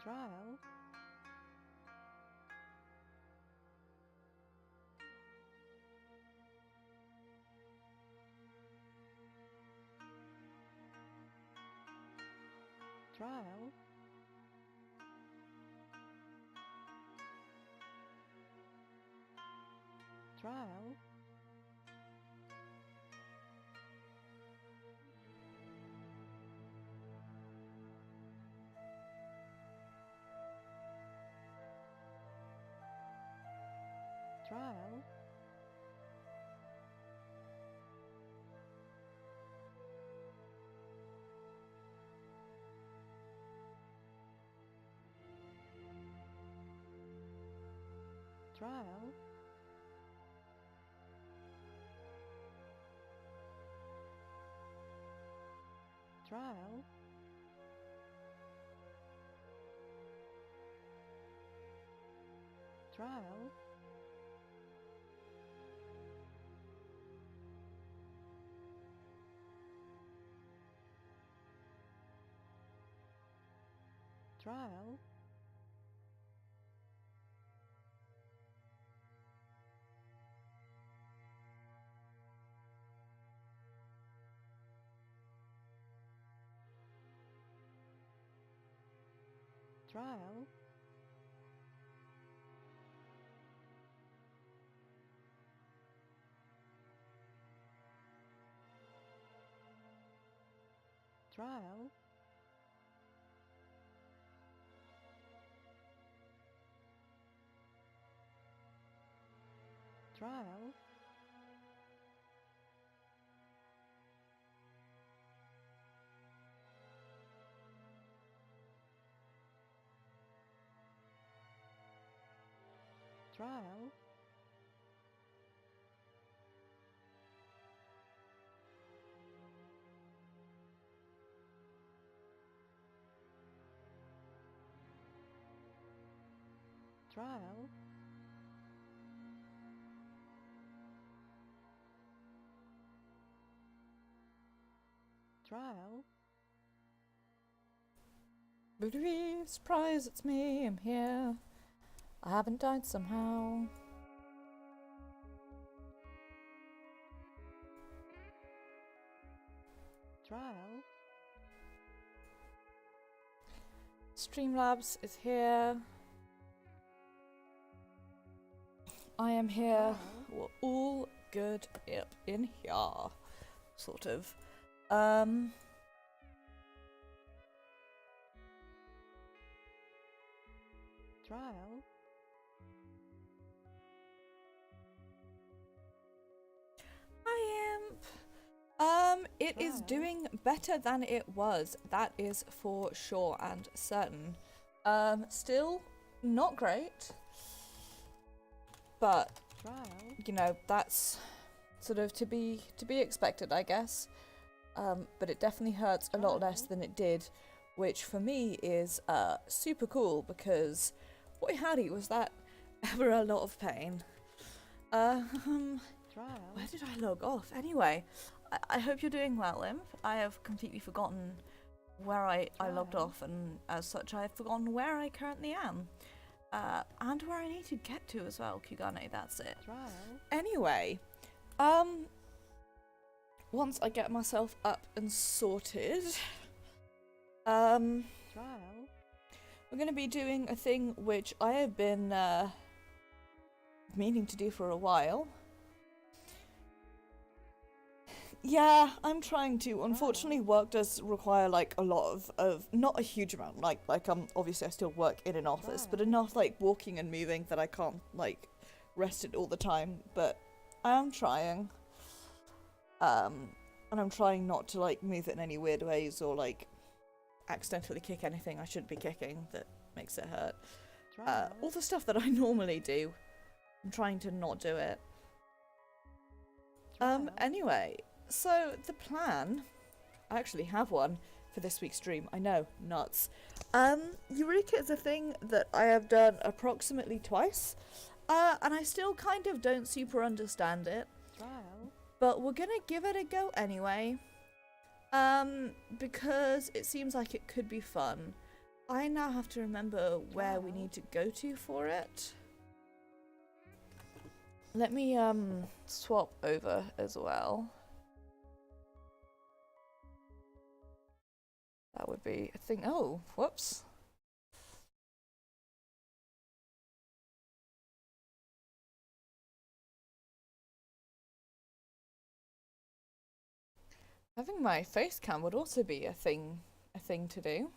Trial. Trial. Trial. Trial. Trial. Trial. Trial. Trial. Trial. Trial. Trial. Trial. Trial. Trial. Surprise, it's me, I'm here. I haven't died somehow. Trial. Streamlabs is here. I am here. We're all good up in here. Sort of. Trial. Hi, Imp. It is doing better than it was. That is for sure and certain. Still not great. But Trial. you know, that's sort of to be expected, I guess. But it definitely hurts a lot less than it did, which for me is super cool because boy howdy was that ever a lot of pain. Trial. Where did I log off? Anyway, I hope you're doing well, Imp. I have completely forgotten where I logged off, and as such I have forgotten where I currently am. And where I need to get to as well, Kugane, that's it. Trial. Anyway, once I get myself up and sorted, Trial. we're going to be doing a thing which I have been meaning to do for a while. Yeah, I'm trying to. Unfortunately, work does require like a lot of not a huge amount. Like obviously I still work in an office, but enough like walking and moving that I can't like rest it all the time. But I am trying, and I'm trying not to like move it in any weird ways or like accidentally kick anything I shouldn't be kicking that makes it hurt. All the stuff that I normally do, I'm trying to not do it. Anyway. So, the plan, I actually have one for this week's stream, I know, nuts. Eureka is a thing that I have done approximately twice, and I still kind of don't super understand it, but we're gonna give it a go anyway, because it seems like it could be fun. I now have to remember where we need to go to for it. Let me swap over as well. That would be a thing. Oh, whoops. Having my face cam would also be a thing to do.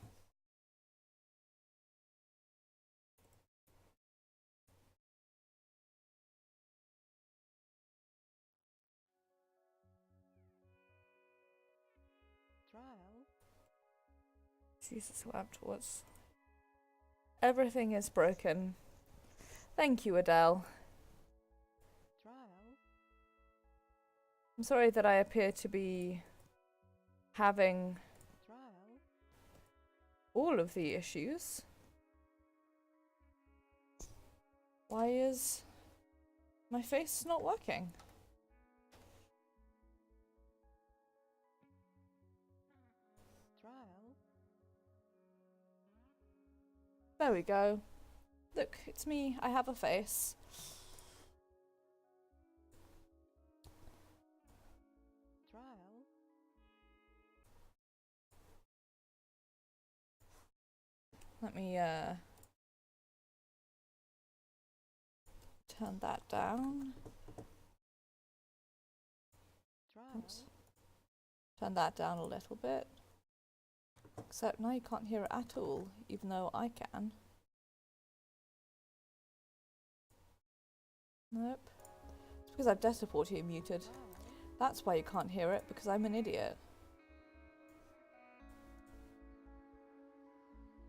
Trial. Jesus wept. What's... Everything is broken. Thank you, Adele. Trial. I'm sorry that I appear to be having Trial. all of the issues. Why is my face not working? Trial. There we go. Look, it's me. I have a face. Trial. Let me turn that down. Trial. Oops. Turn that down a little bit. Except now you can't hear it at all, even though I can. Nope. It's because I've desktop audio muted. That's why you can't hear it, because I'm an idiot.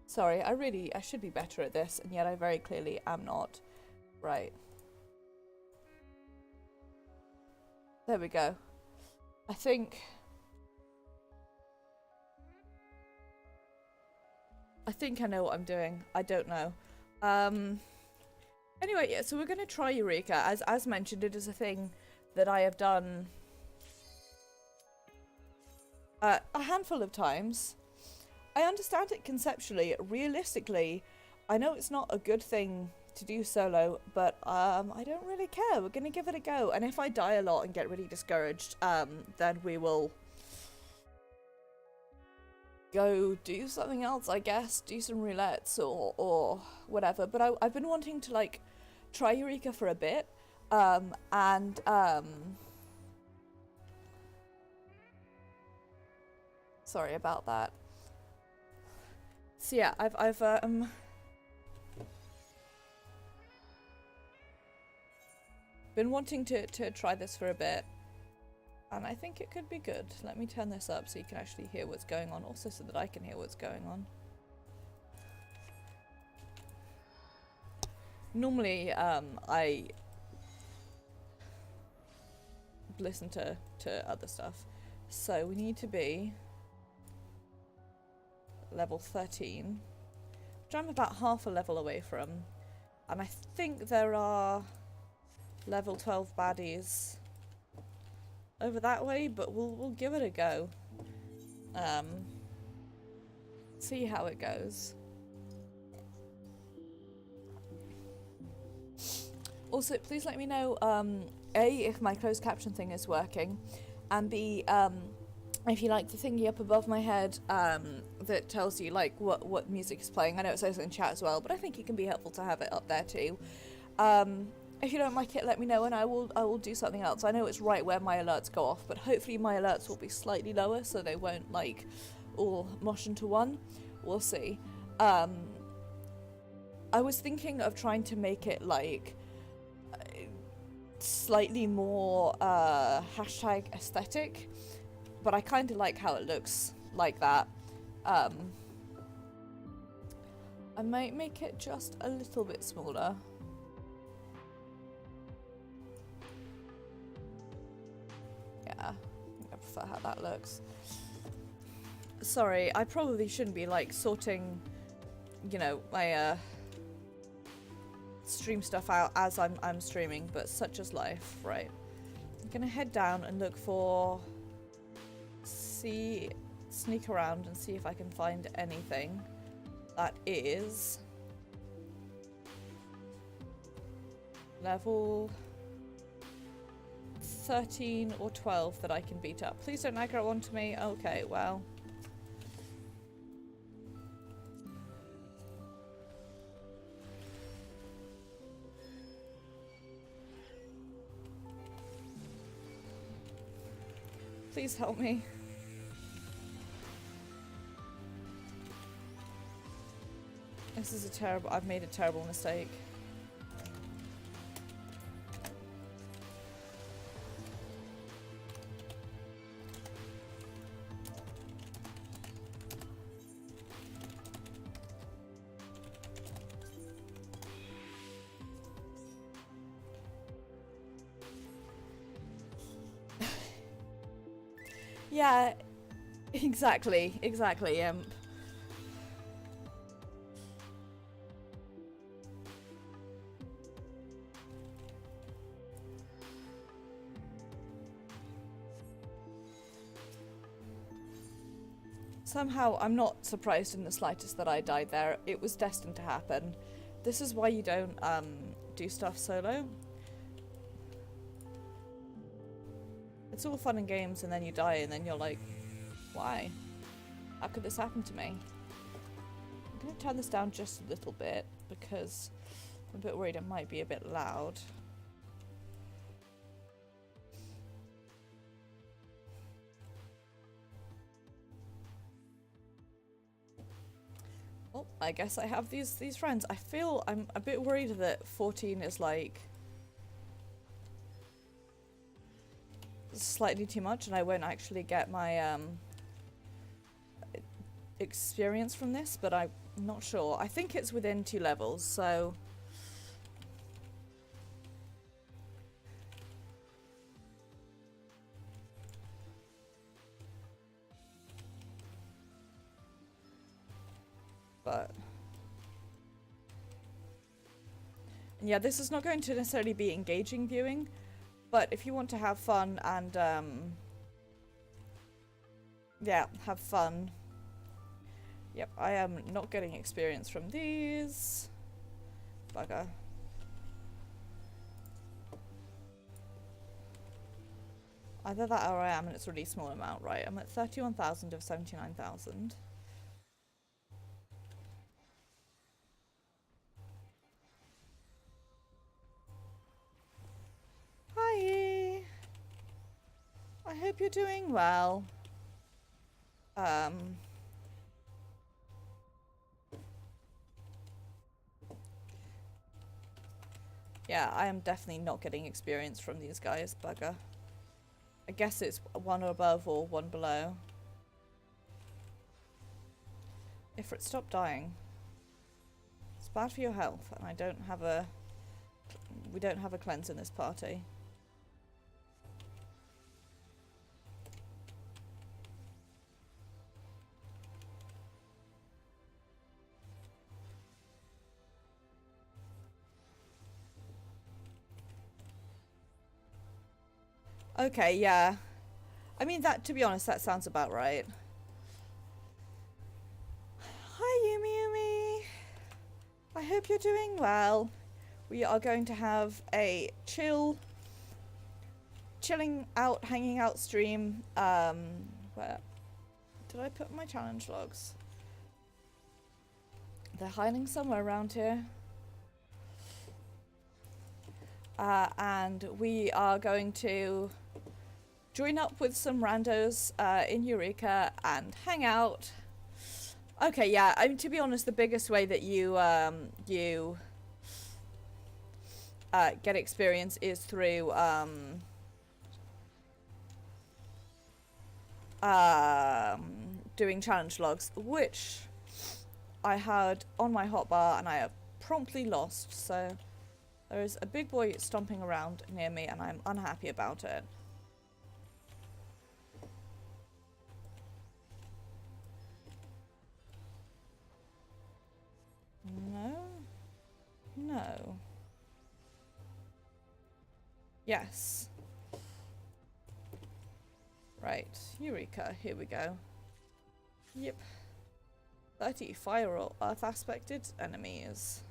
Sorry, I should be better at this, and yet I very clearly am not. Right. There we go. I think I know what I'm doing. I don't know. Anyway, yeah, so we're going to try Eureka. As mentioned, it is a thing that I have done a handful of times. I understand it conceptually. Realistically, I know it's not a good thing to do solo, but I don't really care. We're going to give it a go. And if I die a lot and get really discouraged, then we will go do something else, I guess. Do some roulettes or whatever. But I've been wanting to, like, try Eureka for a bit. Sorry about that. So yeah, I've been wanting to try this for a bit, and I think it could be good. Let me turn this up so you can actually hear what's going on, also so that I can hear what's going on. Normally, I listen to other stuff, so we need to be level 13, which I'm about half a level away from, and I think there are level 12 baddies over that way, but we'll give it a go. See how it goes. Also, please let me know, A, if my closed caption thing is working, and B, if you like the thingy up above my head that tells you like what music is playing. I know it says it in chat as well, but I think it can be helpful to have it up there too. If you don't like it, let me know and I will do something else. I know it's right where my alerts go off, but hopefully my alerts will be slightly lower so they won't like all mosh into one. We'll see. I was thinking of trying to make it like slightly more hashtag aesthetic, but I kind of like how it looks like that. I might make it just a little bit smaller. Yeah, I think I prefer how that looks. Sorry, I probably shouldn't be like sorting, you know, my stream stuff out as I'm streaming, but such is life, right? I'm gonna head down and look for, sneak around and see if I can find anything that is level 13 or 12 that I can beat up. Please don't aggro onto me. Okay, well. Please help me. This is a terrible... I've made a terrible mistake. Yeah, exactly, Somehow, I'm not surprised in the slightest that I died there. It was destined to happen. This is why you don't, do stuff solo. It's all fun and games, and then you die, and then you're like, why? How could this happen to me? I'm going to turn this down just a little bit, because I'm a bit worried it might be a bit loud. Oh, I guess I have these friends. I feel I'm a bit worried that 14 is like slightly too much and I won't actually get my experience from this, but I'm not sure. I think it's within 2 levels, so but yeah, this is not going to necessarily be engaging viewing, but if you want to have fun and yeah, have fun. Yep, I am not getting experience from these. Bugger. Either that or I am, and it's a really small amount, right? I'm at 31,000 of 79,000. Hi! I hope you're doing well. Yeah, I am definitely not getting experience from these guys, bugger. I guess it's 1 above or 1 below. Ifrit, stop dying. It's bad for your health, and I don't have a... We don't have a cleanse in this party. Okay, yeah. I mean, that, to be honest, that sounds about right. Hi, Yumi Yumi. I hope you're doing well. We are going to have a chilling out, hanging out stream. Where did I put my challenge logs? They're hiding somewhere around here. And we are going to join up with some randos in Eureka and hang out. Okay, yeah, I mean, to be honest, the biggest way that you get experience is through doing challenge logs, which I had on my hotbar and I have promptly lost, so there is a big boy stomping around near me and I'm unhappy about it. No. No. Yes. Right. Eureka. Here we go. Yep. 30 fire or earth aspected enemies.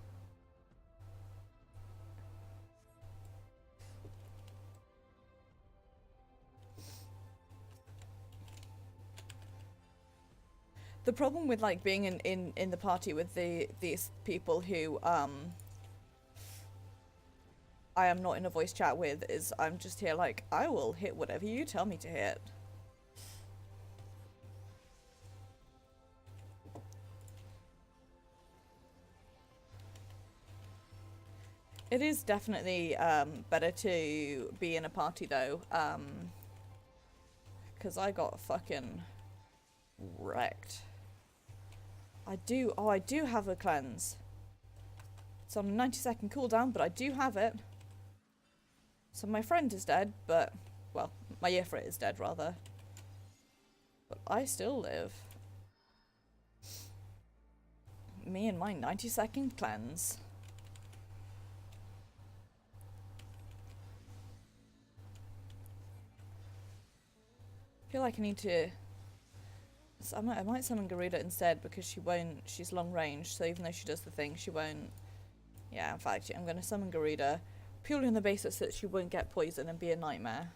The problem with like being in the party with these people who I am not in a voice chat with is I'm just here like, I will hit whatever you tell me to hit. It is definitely better to be in a party though, because I got fucking wrecked. I do have a cleanse. It's on a 90-second cooldown, but I do have it. So my friend is dead, but, well, my Ifrit is dead rather. But I still live. Me and my 90-second cleanse. I feel like I need to... So I might summon Garuda instead because she's long range, so even though she does the thing, she won't... Yeah, in fact, I'm going to summon Garuda purely on the basis that she won't get poison and be a nightmare.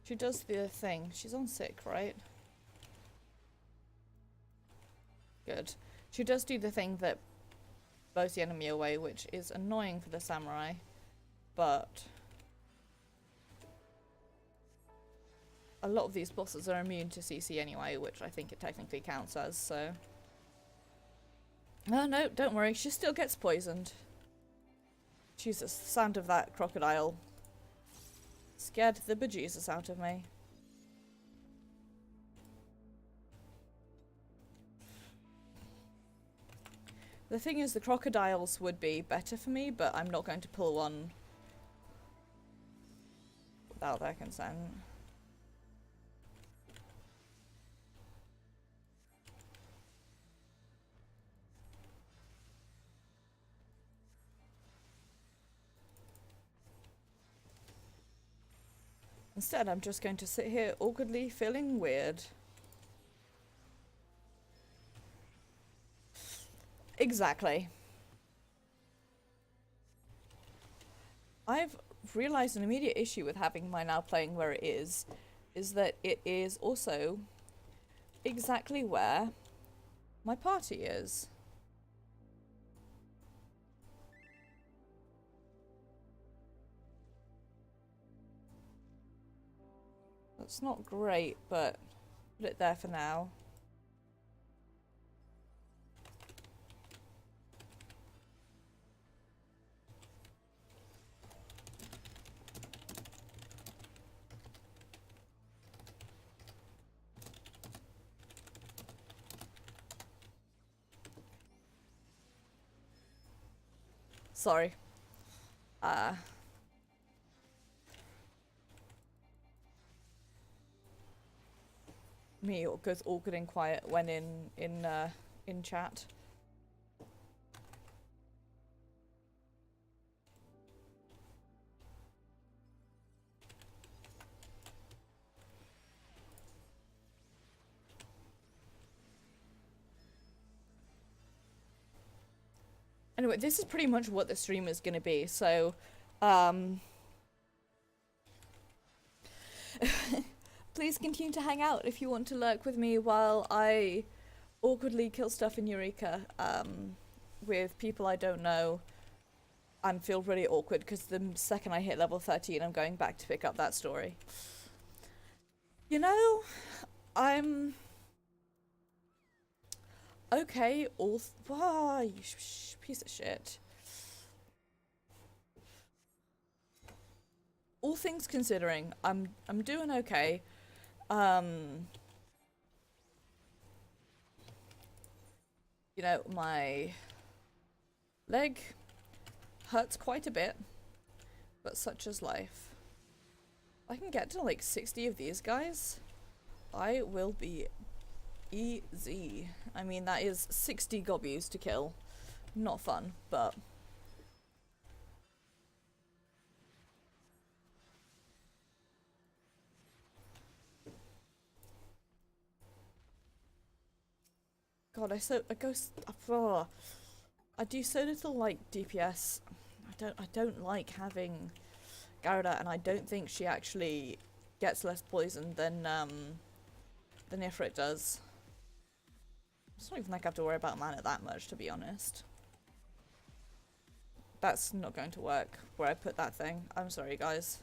She does the thing. She's on sick, right? Good. She does do the thing that blows the enemy away, which is annoying for the samurai, but a lot of these bosses are immune to CC anyway, which I think it technically counts as, so... Oh no, don't worry, she still gets poisoned. Jesus, the sound of that crocodile scared the bejesus out of me. The thing is, the crocodiles would be better for me, but I'm not going to pull one without their consent. Instead, I'm just going to sit here awkwardly feeling weird. Exactly. I've realised an immediate issue with having my now playing where it is that it is also exactly where my party is. That's not great, but put it there for now. Sorry. Me goes awkward and quiet when in chat. Anyway, this is pretty much what the stream is going to be, so, please continue to hang out if you want to lurk with me while I awkwardly kill stuff in Eureka, with people I don't know, and feel really awkward, because the second I hit level 13, I'm going back to pick up that story. You know, I'm... Okay, you piece of shit. All things considering, I'm doing okay. You know, my leg hurts quite a bit, but such is life. I can get to like 60 of these guys. I will be Easy. I mean, that is 60 gobbies to kill. Not fun, but... God, I do so little like DPS. I don't like having Garda, and I don't think she actually gets less poison than Ifrit does. It's not even like I have to worry about mana that much, to be honest. That's not going to work where I put that thing. I'm sorry, guys.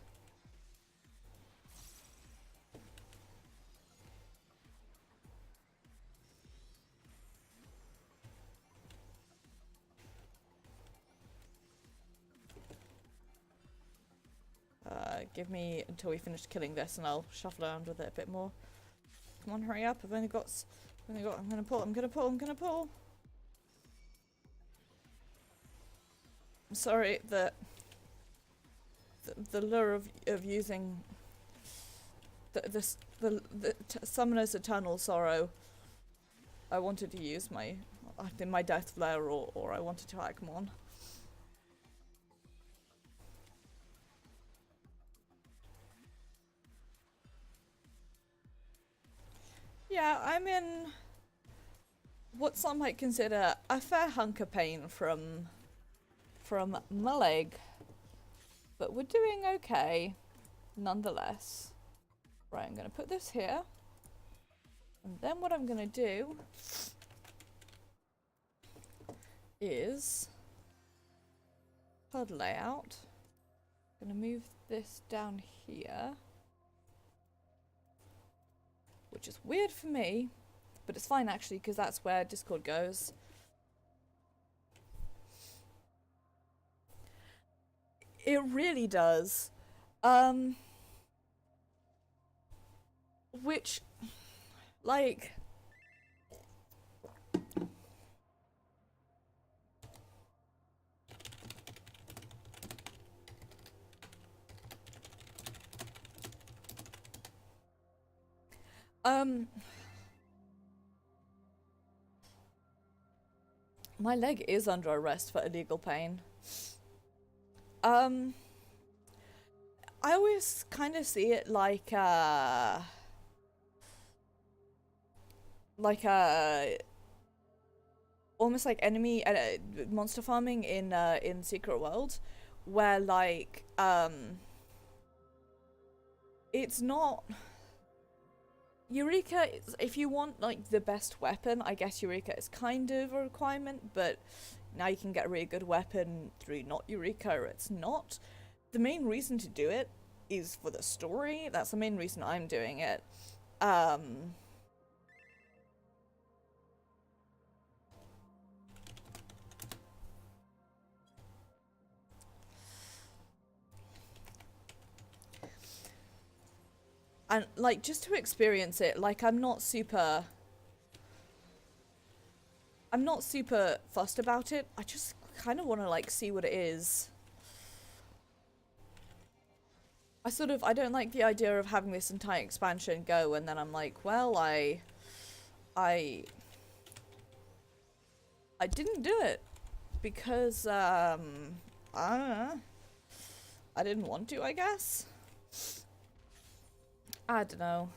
Give me until we finish killing this and I'll shuffle around with it a bit more. Come on, hurry up. I'm gonna pull. I'm sorry that the lure of using the Summoner's Eternal Sorrow. I wanted to use my Death Flare or I wanted to Agmon. Yeah, I'm in what some might consider a fair hunk of pain from my leg, but we're doing okay nonetheless. Right, I'm gonna put this here, and then what I'm gonna do is HUD layout. Gonna move this down here, which is weird for me, but it's fine actually because that's where Discord goes. It really does. Which, like... my leg is under arrest for illegal pain. I always kind of see it like almost like enemy monster farming in Secret World, where like it's not Eureka. If you want like the best weapon, I guess Eureka is kind of a requirement, but now you can get a really good weapon through not Eureka or it's not. The main reason to do it is for the story. That's the main reason I'm doing it. And like just to experience it, like I'm not super fussed about it. I just kind of want to like see what it is. I don't like the idea of having this entire expansion go and then I'm like, well, I didn't do it because I don't know. I didn't want to, I guess. I don't know.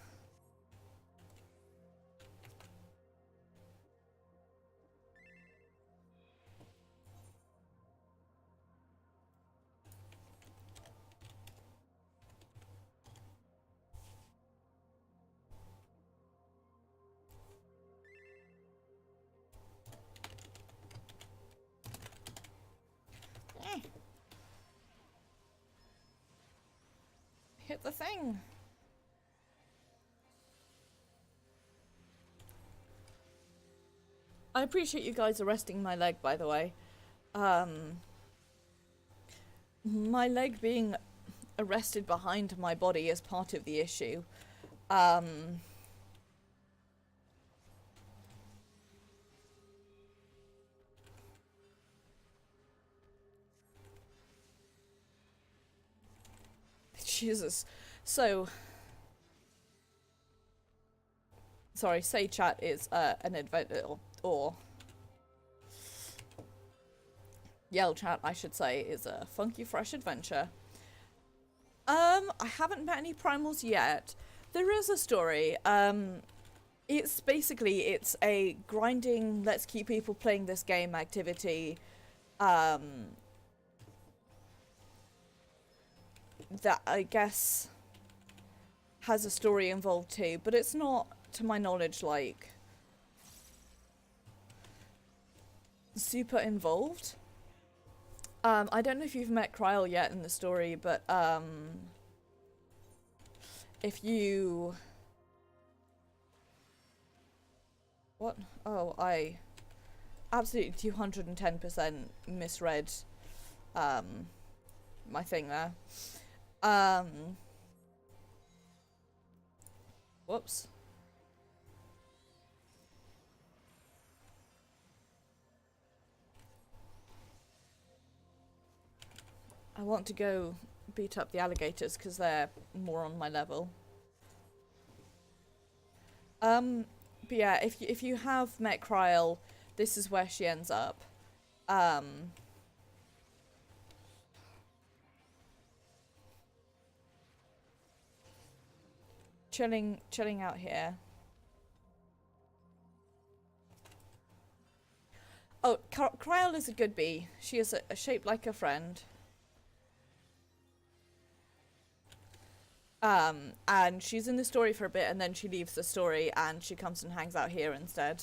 Hit the thing. I appreciate you guys arresting my leg, by the way. My leg being arrested behind my body is part of the issue. Jesus. So sorry, say chat is an adventure, or yell chat, I should say, is a funky fresh adventure. I haven't met any primals yet. There is a story. It's basically, it's a grinding, let's keep people playing this game activity. That I guess has a story involved too, but it's not, to my knowledge, like super involved. I don't know if you've met Kryl yet in the story, but if you... What? Oh, I absolutely 210% misread my thing there. Whoops. I want to go beat up the alligators because they're more on my level. But yeah, if you have met Kryl, this is where she ends up. Chilling out here. Oh, Kryl is a good bee. She is shaped like a friend. And she's in the story for a bit, and then she leaves the story, and she comes and hangs out here instead.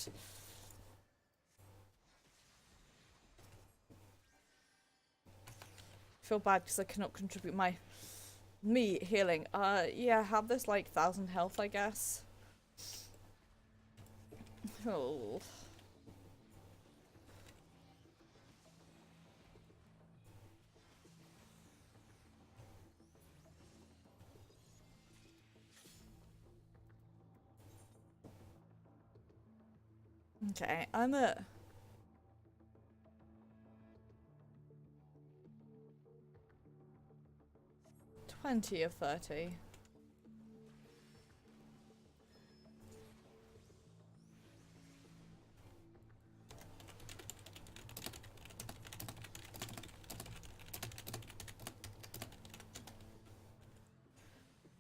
Feel bad because I cannot contribute me healing. Yeah, have this like 1,000 health, I guess. Oh. Okay, I'm at 20 of 30.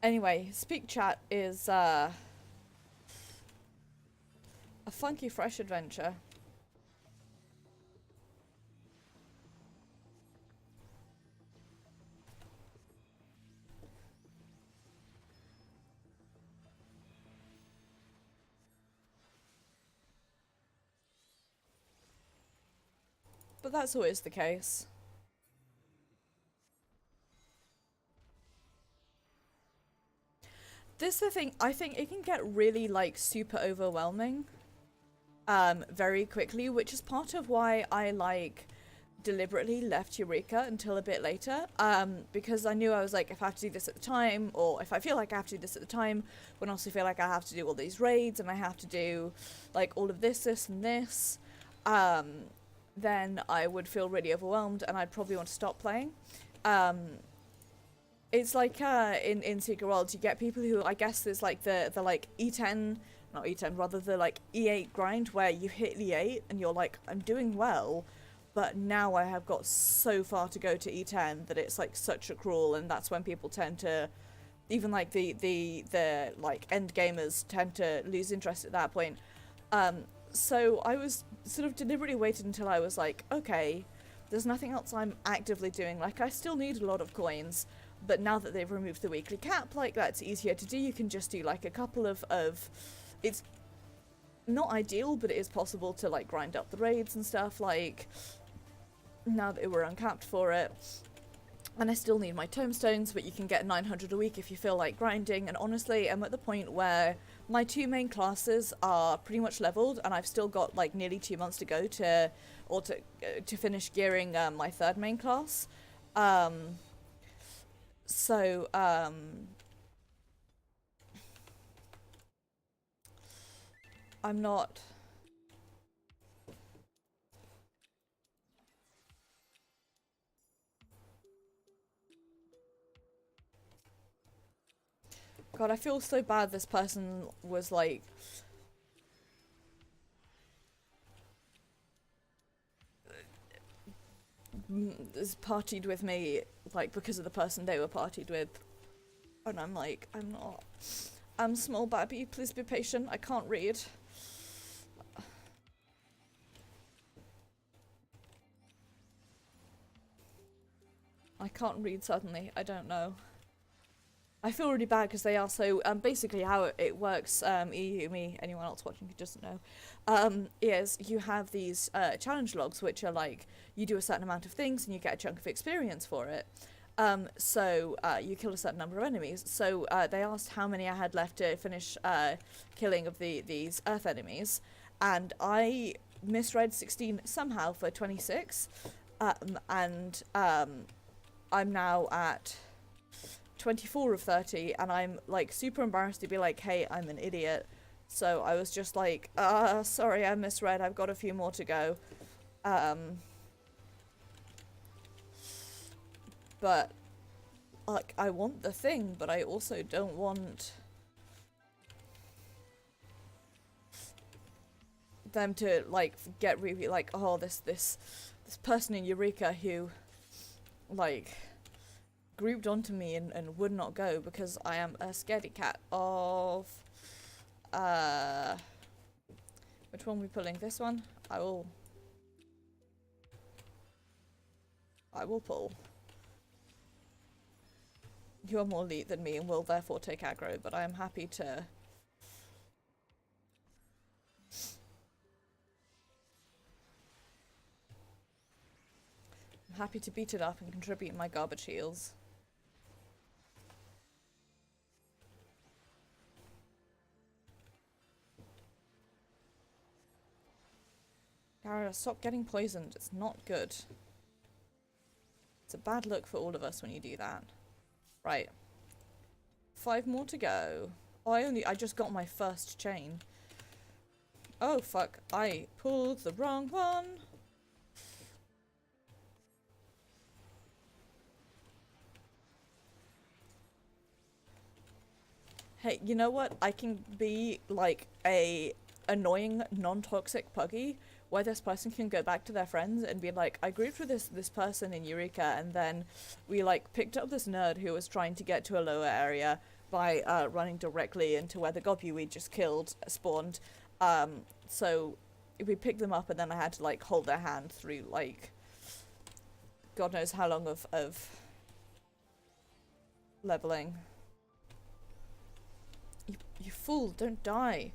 Anyway, Speak Chat is a funky fresh adventure. But that's always the case. This is the thing, I think it can get really like super overwhelming very quickly, which is part of why I like deliberately left Eureka until a bit later, because I knew I was like, if I have to do this at the time, or if I feel like I have to do this at the time, when I also feel like I have to do all these raids and I have to do like all of this and this, then I would feel really overwhelmed and I'd probably want to stop playing. It's like in Secret Worlds, you get people who, I guess there's like the like E10, not E10, rather the like E8 grind where you hit E8 and you're like, I'm doing well, but now I have got so far to go to E10 that it's like such a crawl, and that's when people tend to, even like the like end gamers tend to lose interest at that point. So I was sort of deliberately waited until I was like, okay, there's nothing else I'm actively doing. Like, I still need a lot of coins, but now that they've removed the weekly cap, like, that's easier to do. You can just do like a couple of it's not ideal, but it is possible to like grind up the raids and stuff, like, now that we're uncapped for it. And I still need my tomestones, but you can get 900 a week if you feel like grinding. And honestly, I'm at the point where my two main classes are pretty much leveled, and I've still got like nearly 2 months to go to finish gearing my third main class. So I'm not... God, I feel so bad this person was like has partied with me, like, because of the person they were partied with. And I'm like, I'm not. I'm small babby, please be patient, I can't read. I can't read suddenly, I don't know. I feel really bad because they are so, basically how it works, EU, me, anyone else watching who doesn't know, is you have these challenge logs which are like, you do a certain amount of things and you get a chunk of experience for it. So you kill a certain number of enemies. So they asked how many I had left to finish killing of these earth enemies, and I misread 16 somehow for 26, and I'm now at 24 of 30, and I'm like super embarrassed to be like, hey, I'm an idiot. So I was just like, sorry, I misread, I've got a few more to go. But like, I want the thing, but I also don't want them to like get really like, oh, this person in Eureka who like grouped onto me and would not go because I am a scaredy cat of which one are we pulling? This one? I will pull. You are more elite than me and will therefore take aggro, but I am happy to beat it up and contribute my garbage heals. Gara, stop getting poisoned. It's not good. It's a bad look for all of us when you do that. Right. 5 more to go. Oh, I just got my first chain. Oh, fuck. I pulled the wrong one. Hey, you know what? I can be like a annoying, non-toxic puggy where this person can go back to their friends and be like, I grouped with this person in Eureka, and then we like picked up this nerd who was trying to get to a lower area by running directly into where the goblin we just killed spawned. So we picked them up, and then I had to like hold their hand through like God knows how long of leveling. You fool, don't die.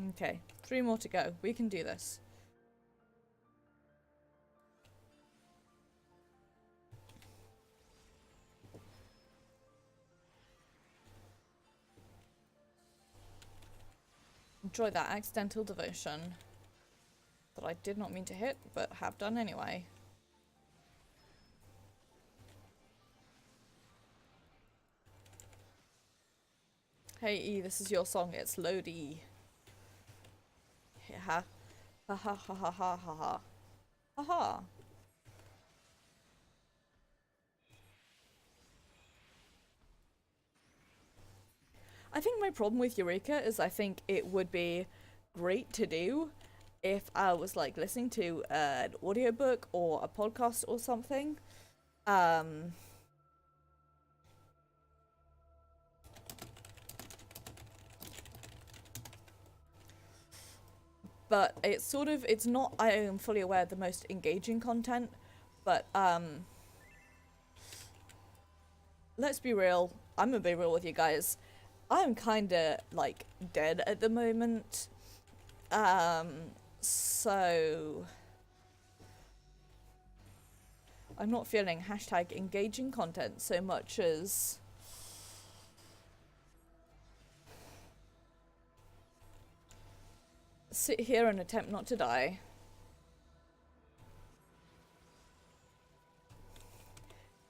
Okay, 3 more to go. We can do this. Enjoy that accidental devotion that I did not mean to hit, but have done anyway. Hey E, this is your song, it's Lodi. Ha ha ha ha ha ha ha ha ha ha. I think my problem with Eureka is I think it would be great to do if I was like listening to an audiobook or a podcast or something. But it's sort of, it's not, I am fully aware, the most engaging content, but let's be real, I'm gonna be real with you guys, I'm kinda like dead at the moment, so I'm not feeling hashtag engaging content so much as sit here and attempt not to die.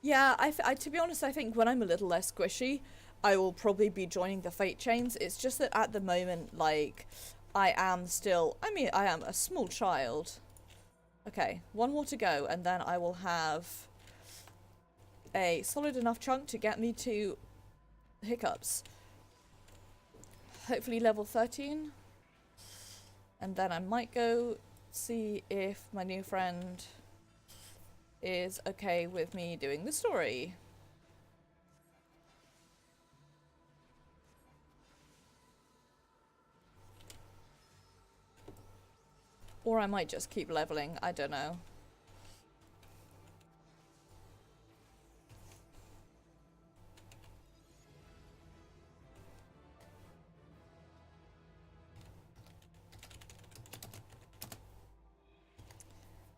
Yeah, I to be honest, I think when I'm a little less squishy, I will probably be joining the fate chains. It's just that at the moment, like, I am still, I mean, I am a small child. Okay, 1 more to go, and then I will have a solid enough chunk to get me to hiccups. Hopefully level 13. And then I might go see if my new friend is okay with me doing the story. Or I might just keep leveling, I don't know.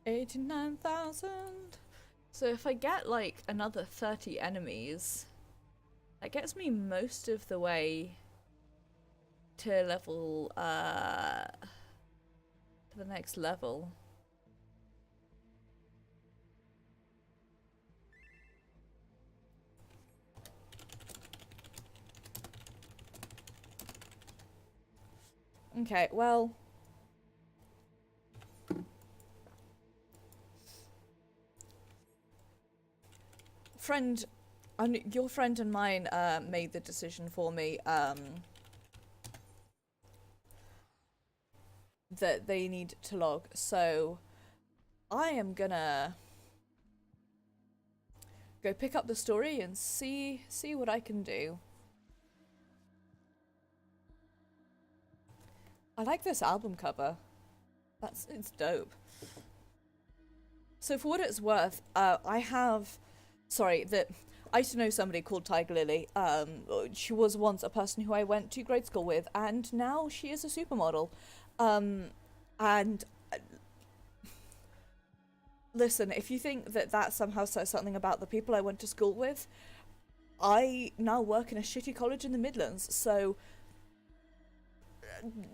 $89,000. So if I get like another 30 enemies, that gets me most of the way to level to the next level. Okay, well, your friend and mine made the decision for me that they need to log, so I am gonna go pick up the story and see what I can do. I like this album cover. It's dope. So for what it's worth, I used to know somebody called Tiger Lily. She was once a person who I went to grade school with, and now she is a supermodel. And listen, if you think that somehow says something about the people I went to school with, I now work in a shitty college in the Midlands, so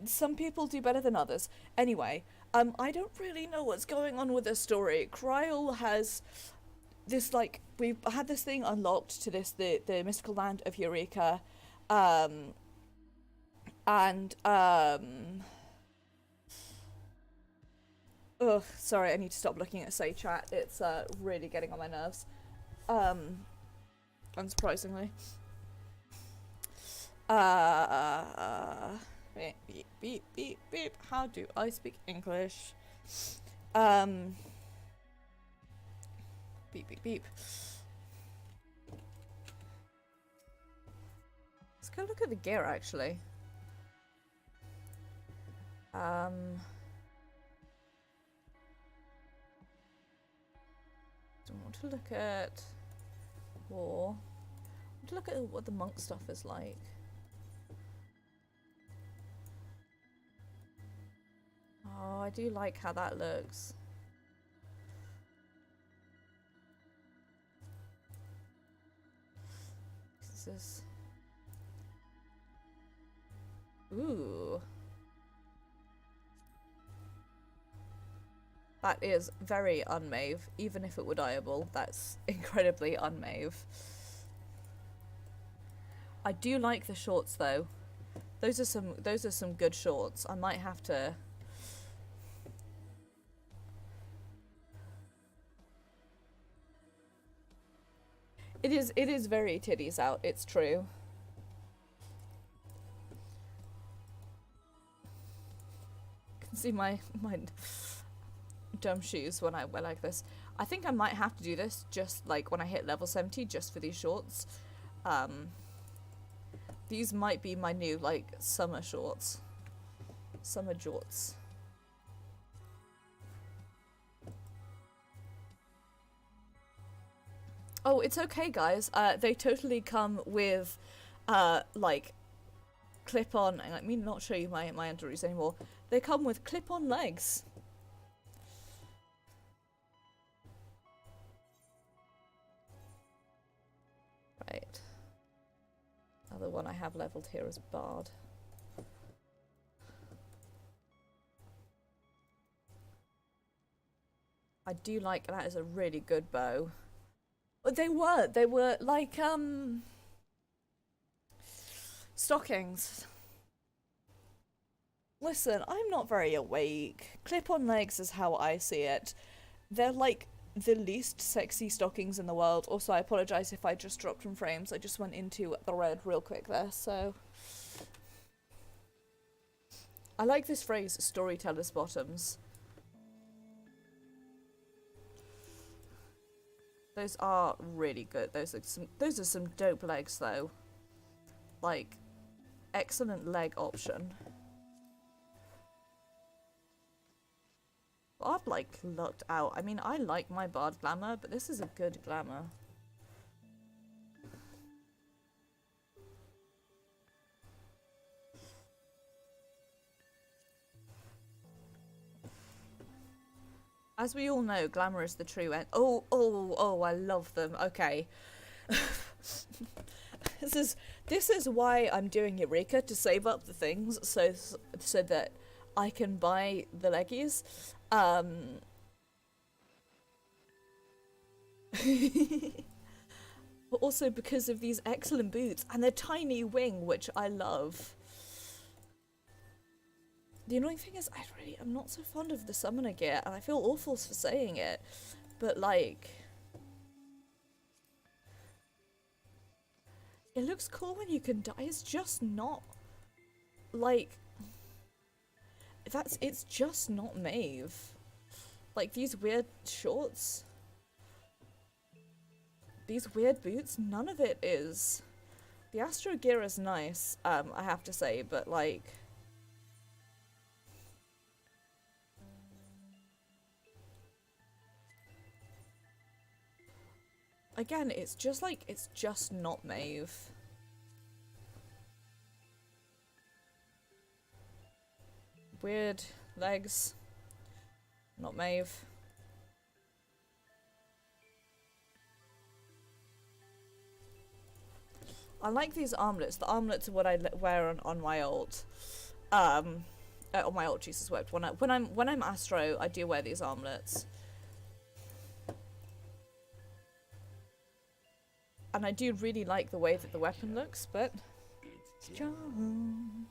some people do better than others. Anyway, I don't really know what's going on with this story. Kryl has this, like, we've had this thing unlocked to the mystical land of Eureka, ugh, sorry, I need to stop looking at Say Chat. It's really getting on my nerves. Unsurprisingly. Beep, beep, beep, beep, beep. How do I speak English? Beep, beep, beep. Let's go look at the gear, actually. Don't want to look at war. I want to look at what the monk stuff is like. Oh, I do like how that looks. This is... Ooh. That is very unmave. Even if it were dyeable, that's incredibly unmave. I do like the shorts though. Those are some good shorts. I might have to... It is very titties out, it's true. You can see my dumb shoes when I wear like this. I think I might have to do this just like when I hit level 70 just for these shorts. These might be my new like summer shorts. Summer jorts. Oh, it's okay, guys. They totally come with, like, clip-on... Let me not show you my underoos anymore. They come with clip-on legs. Right. Other one I have leveled here is Bard. I do like... That is a really good bow. They were like, stockings. Listen, I'm not very awake. Clip-on legs is how I see it. They're like the least sexy stockings in the world. Also, I apologize if I just dropped from frames. I just went into the red real quick there, so... I like this phrase, storyteller's bottoms. Those are really good. Those are some dope legs, though. Like, excellent leg option. I've, like, lucked out. I mean, I like my bard glamour, but this is a good glamour. As we all know, glamour is the true end. Oh, I love them. Okay. This is why I'm doing Eureka, to save up the things so that I can buy the leggies. But also because of these excellent boots and their tiny wing, which I love. The annoying thing is, I'm not so fond of the summoner gear, and I feel awful for saying it, but like, it looks cool when you can die. It's just not like it's just not Maeve. Like these weird shorts, these weird boots, none of it is. The Astro gear is nice, I have to say, but like, again, it's just not Maeve. Weird legs. Not Maeve. I like these armlets. The armlets are what I wear on my ult. On my ult, Jesus wept. When I'm Astro, I do wear these armlets. And I do really like the way that the weapon looks, but... Strong.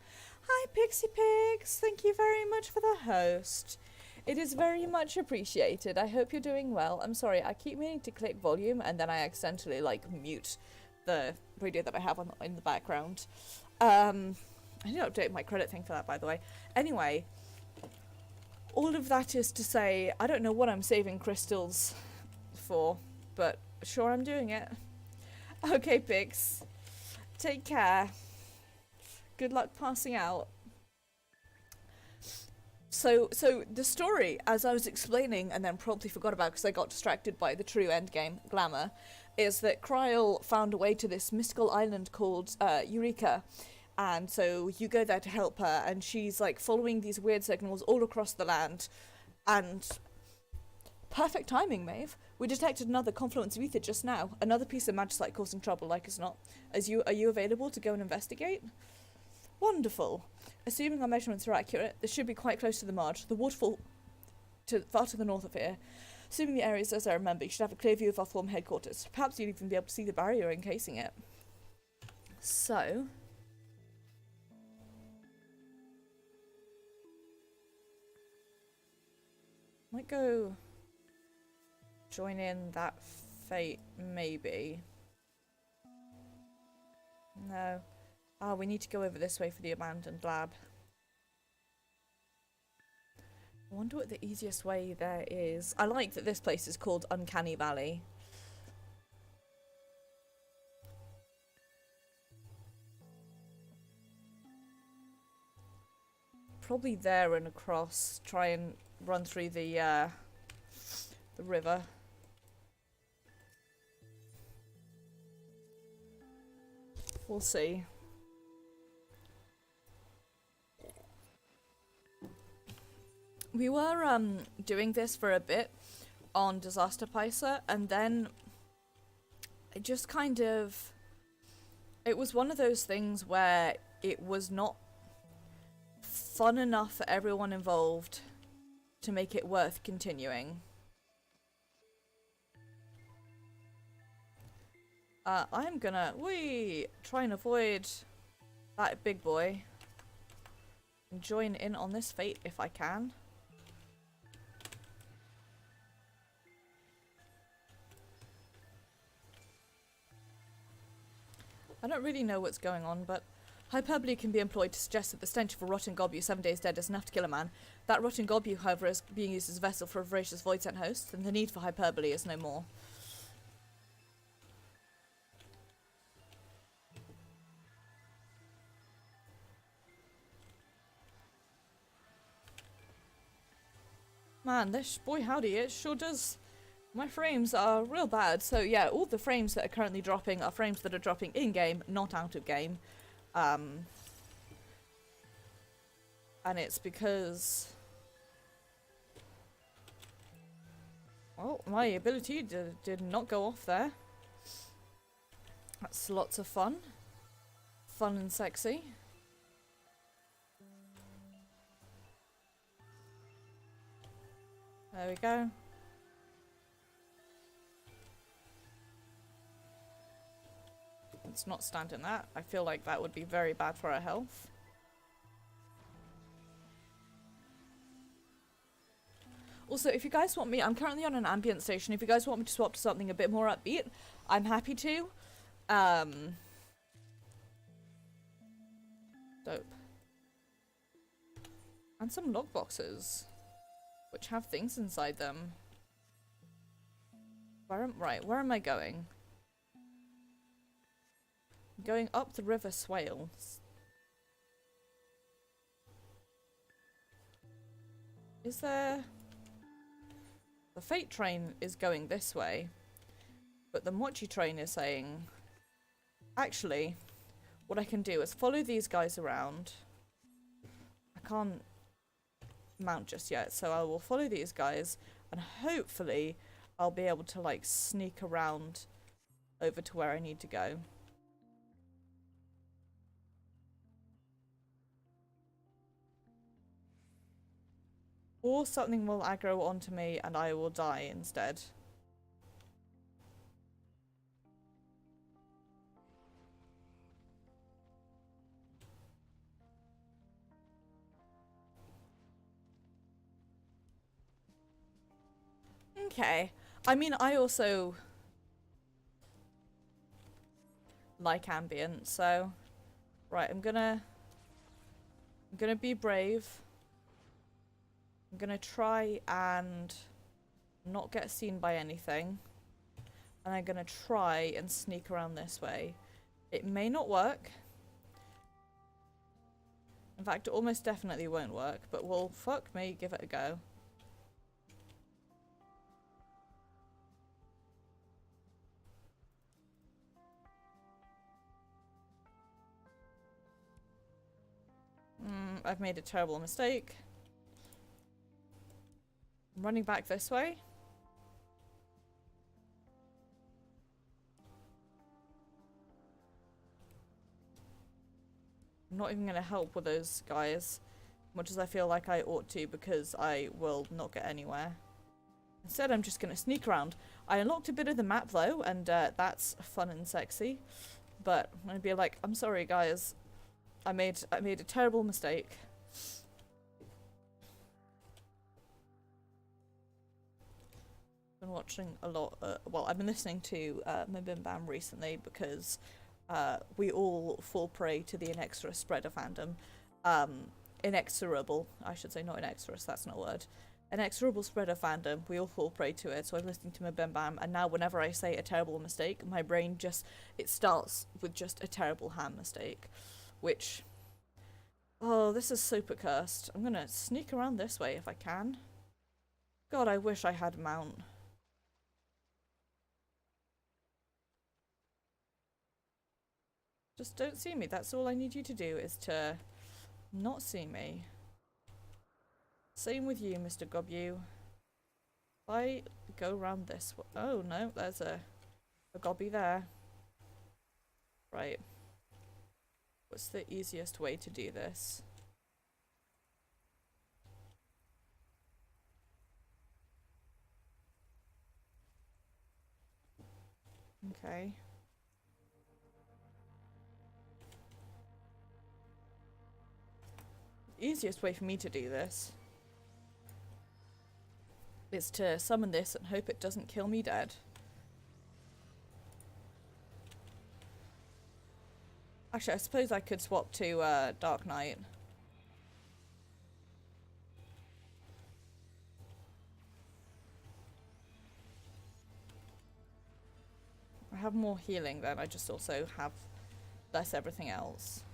Hi, Pixie Pigs! Thank you very much for the host. It is very much appreciated. I hope you're doing well. I'm sorry, I keep meaning to click volume, and then I accidentally, like, mute the radio that I have on in the background. I need to update my credit thing for that, by the way. Anyway, all of that is to say, I don't know what I'm saving crystals for, but sure I'm doing it. Okay, Pix. Take care. Good luck passing out. So the story, as I was explaining and then promptly forgot about because I got distracted by the true endgame glamour, is that Kryl found a way to this mystical island called Eureka. And so you go there to help her, and she's like following these weird signals all across the land. And perfect timing, Maeve. We detected another confluence of ether just now. Another piece of magicite causing trouble, like as not. Are you available to go and investigate? Wonderful. Assuming our measurements are accurate, this should be quite close to the marge. The waterfall far to the north of here. Assuming the area is as I remember, you should have a clear view of our former headquarters. Perhaps you'd even be able to see the barrier encasing it. So... might go... join in that fate, maybe. No. Oh, we need to go over this way for the abandoned lab. I wonder what the easiest way there is. I like that this place is called Uncanny Valley. Probably there and across. Try and run through the river. We'll see. We were doing this for a bit on Disaster Picer, and then it just kind of... it was one of those things where it was not fun enough for everyone involved to make it worth continuing. I'm gonna try and avoid that big boy and join in on this fate if I can. I don't really know what's going on, but hyperbole can be employed to suggest that the stench of a rotten gobu 7 days dead is enough to kill a man. That rotten gobu, however, is being used as a vessel for a voracious void-sent host, and the need for hyperbole is no more. Man, this boy howdy, it sure does. My frames are real bad. So yeah, all the frames that are currently dropping are frames that are dropping in-game, not out of game. And it's because... well, my ability did not go off there. That's lots of fun. Fun and sexy. There we go. Let's not stand in that. I feel like that would be very bad for our health. Also, if you guys want me, I'm currently on an ambient station. If you guys want me to swap to something a bit more upbeat, I'm happy to. Dope. And some log boxes, which have things inside them. Where am I going? I'm going up the River Swale. Is there... the Fate train is going this way, but the Mochi train is saying... actually, what I can do is follow these guys around. I can't mount just yet, so I will follow these guys, and hopefully I'll be able to like sneak around over to where I need to go. Or something will aggro onto me and I will die instead. Okay. I mean, I also like ambient, so... right, I'm gonna be brave. I'm gonna try and not get seen by anything. And I'm gonna try and sneak around this way. It may not work. In fact, it almost definitely won't work, but we'll, fuck me, give it a go. I've made a terrible mistake. I'm running back this way. I'm not even going to help with those guys, much as I feel like I ought to, because I will not get anywhere. Instead, I'm just going to sneak around. I unlocked a bit of the map though, and that's fun and sexy. But I'm going to be like, I'm sorry guys, I made a terrible mistake. Been watching a lot, well, I've been listening to Bam recently because we all fall prey to the inexorable spread of fandom. Inexorable, I should say, not inexorous, that's not a word. Inexorable spread of fandom, we all fall prey to it, so I'm listening to Bam, and now whenever I say a terrible mistake, my brain just, it starts with just a terrible ham mistake. Which, oh, this is super cursed. I'm gonna sneak around this way if I can. God, I wish I had mount. Just don't see me. That's all I need you to do, is to not see me. Same with you, Mr. Gobu. If I go around this way. Oh no, there's a Gobby there. Right. What's the easiest way to do this? Okay. The easiest way for me to do this is to summon this and hope it doesn't kill me dead. Actually, I suppose I could swap to Dark Knight. I have more healing then, I just also have less everything else.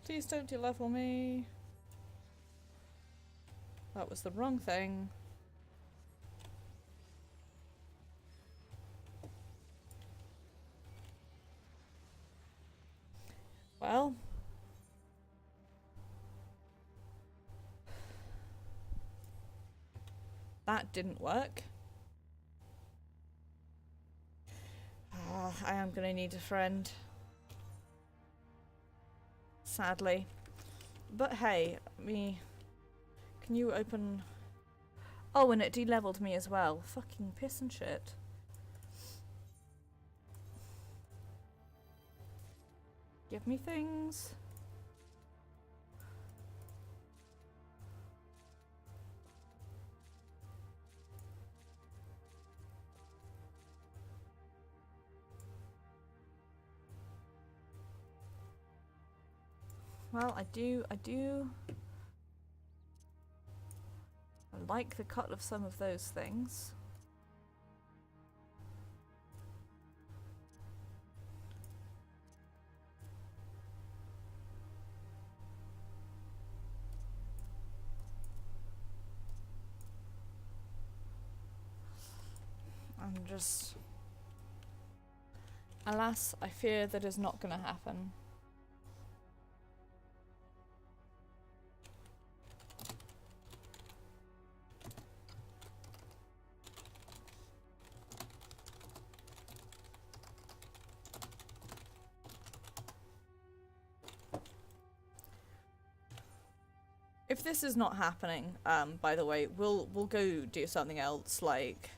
Please don't de-level me. That was the wrong thing. Well. That didn't work. I am gonna need a friend. Sadly. But hey, can you open... Oh, and it de-leveled me as well. Fucking piss and shit. Give me things. Well, I like the cut of some of those things. I'm just... Alas, I fear that is not gonna happen. If this is not happening, by the way, we'll go do something else, like...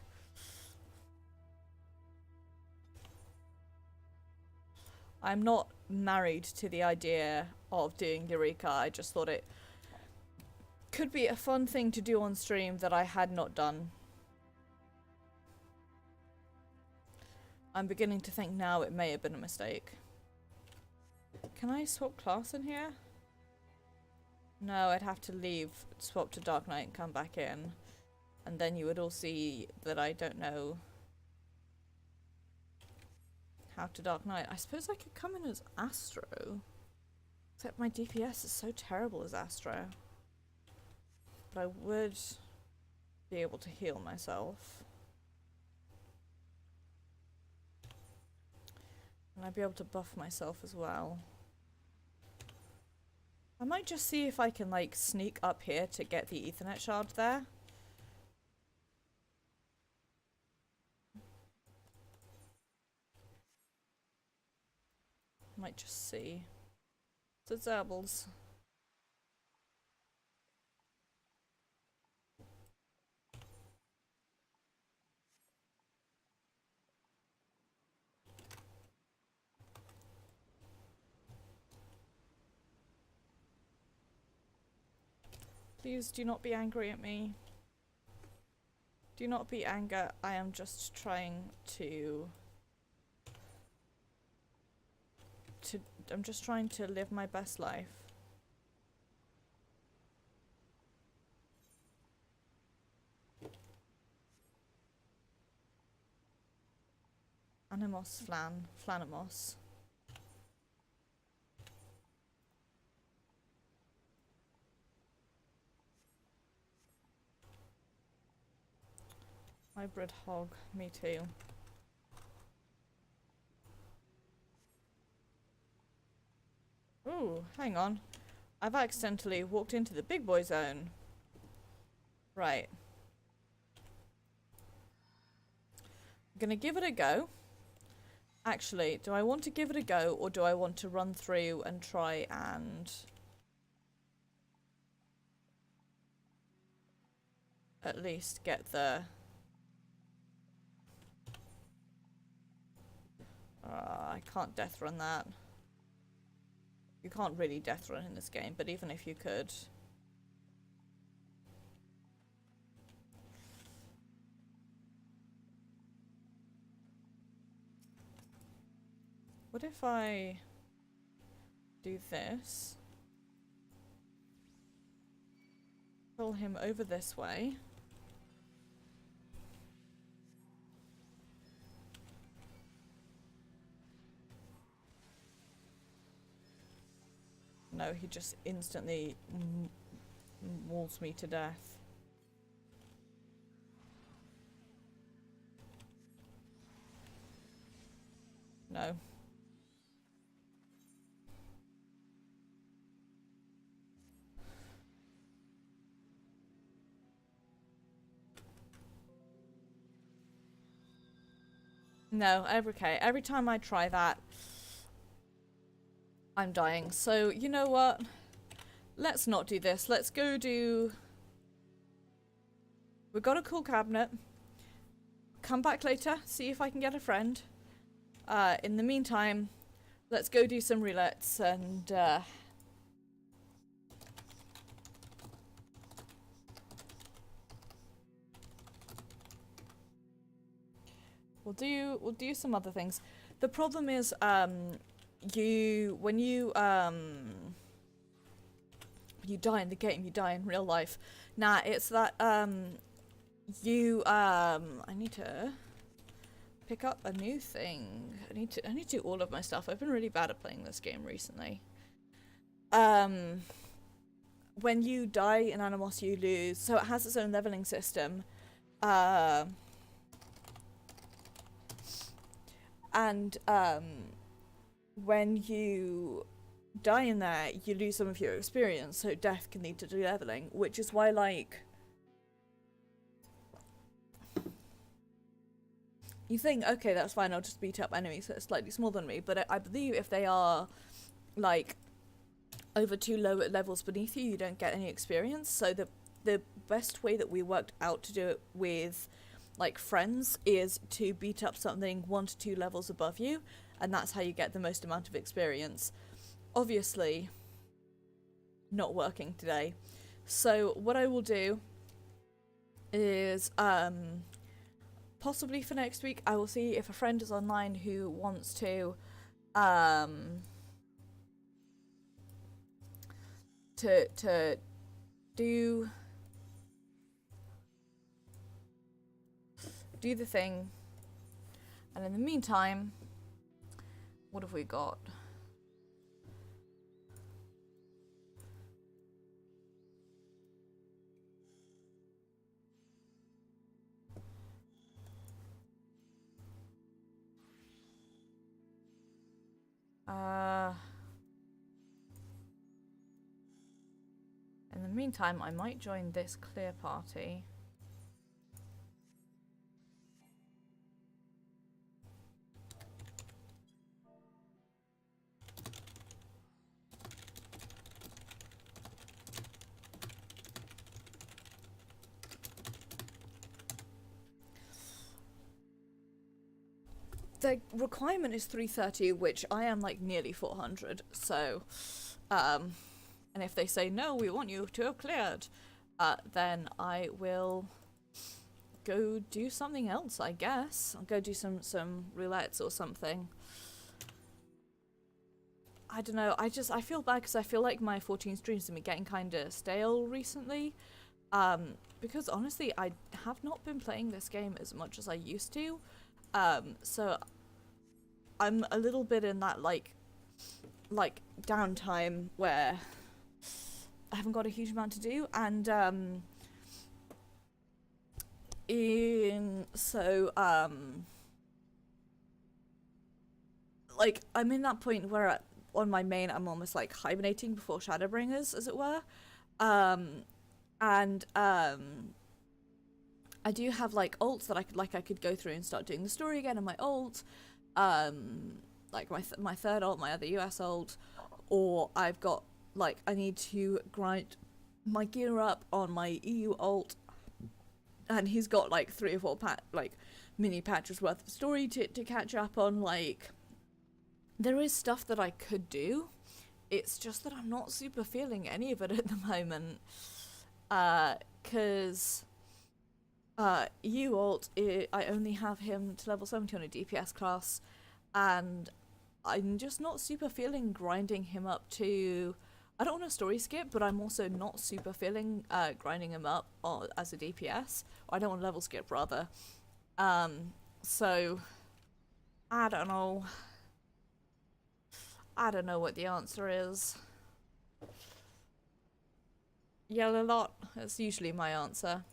I'm not married to the idea of doing Eureka, I just thought it could be a fun thing to do on stream that I had not done. I'm beginning to think now it may have been a mistake. Can I swap class in here? No, I'd have to leave, swap to Dark Knight and come back in. And then you would all see that I don't know how to Dark Knight. I suppose I could come in as Astro. Except my DPS is so terrible as Astro. But I would be able to heal myself. And I'd be able to buff myself as well. I might just see if I can, like, sneak up here to get the Ethernet shard there. Might just see. The Zerbles. Please do not be angry at me. Do not be anger. I am just trying to... I'm just trying to live my best life. Animos Flanamos. Hybrid hog, me too. Ooh, hang on. I've accidentally walked into the big boy zone. Right. I'm gonna give it a go. Actually, do I want to give it a go or do I want to run through and try and... at least get the... I can't death run that. You can't really death run in this game, but even if you could... What if I do this? Pull him over this way. No, he just instantly mauls me to death. No. No, okay. Every time I try that, I'm dying. So, you know what? Let's not do this. Let's go do... We've got a cool cabinet. Come back later, see if I can get a friend. In the meantime, let's go do some roulettes and... We'll do some other things. The problem is, when you die in the game, you die in real life. Nah, it's that I need to pick up a new thing. I need to do all of my stuff. I've been really bad at playing this game recently. When you die in Animos, you lose. So it has its own leveling system. And when you die in there, you lose some of your experience, so death can lead to de-leveling, which is why, like, you think, okay, that's fine, I'll just beat up enemies that are slightly smaller than me, but I believe if they are, like, over 2 low levels beneath you, you don't get any experience. So the best way that we worked out to do it with, like, friends is to beat up something 1 to 2 levels above you, and that's how you get the most amount of experience. Obviously, not working today. So what I will do is, possibly for next week, I will see if a friend is online who wants to do the thing. And in the meantime, what have we got? In the meantime, I might join this clear party. The requirement is 330, which I am like nearly 400, so and if they say no, we want you to have cleared, then I will go do something else, I guess. I'll go do some roulettes or something. I don't know, I feel bad because I feel like my 14 streams have been getting kind of stale recently, because honestly I have not been playing this game as much as I used to. So I'm a little bit in that like downtime where I haven't got a huge amount to do, and like I'm in that point where on my main I'm almost like hibernating before Shadowbringers, as it were, and I do have like ults that I could go through and start doing the story again on my ult, like my third ult, my other US ult, or I've got like I need to grind my gear up on my EU ult, and he's got like 3 or 4 mini patches worth of story to catch up on. Like, there is stuff that I could do, it's just that I'm not super feeling any of it at the moment, because EU ult, I only have him to level 70 on a DPS class, and I'm just not super feeling grinding him up to... I don't want a story skip, but I'm also not super feeling grinding him up as a DPS. I don't want level skip, rather. So... I don't know. I don't know what the answer is. Yell a lot. That's usually my answer.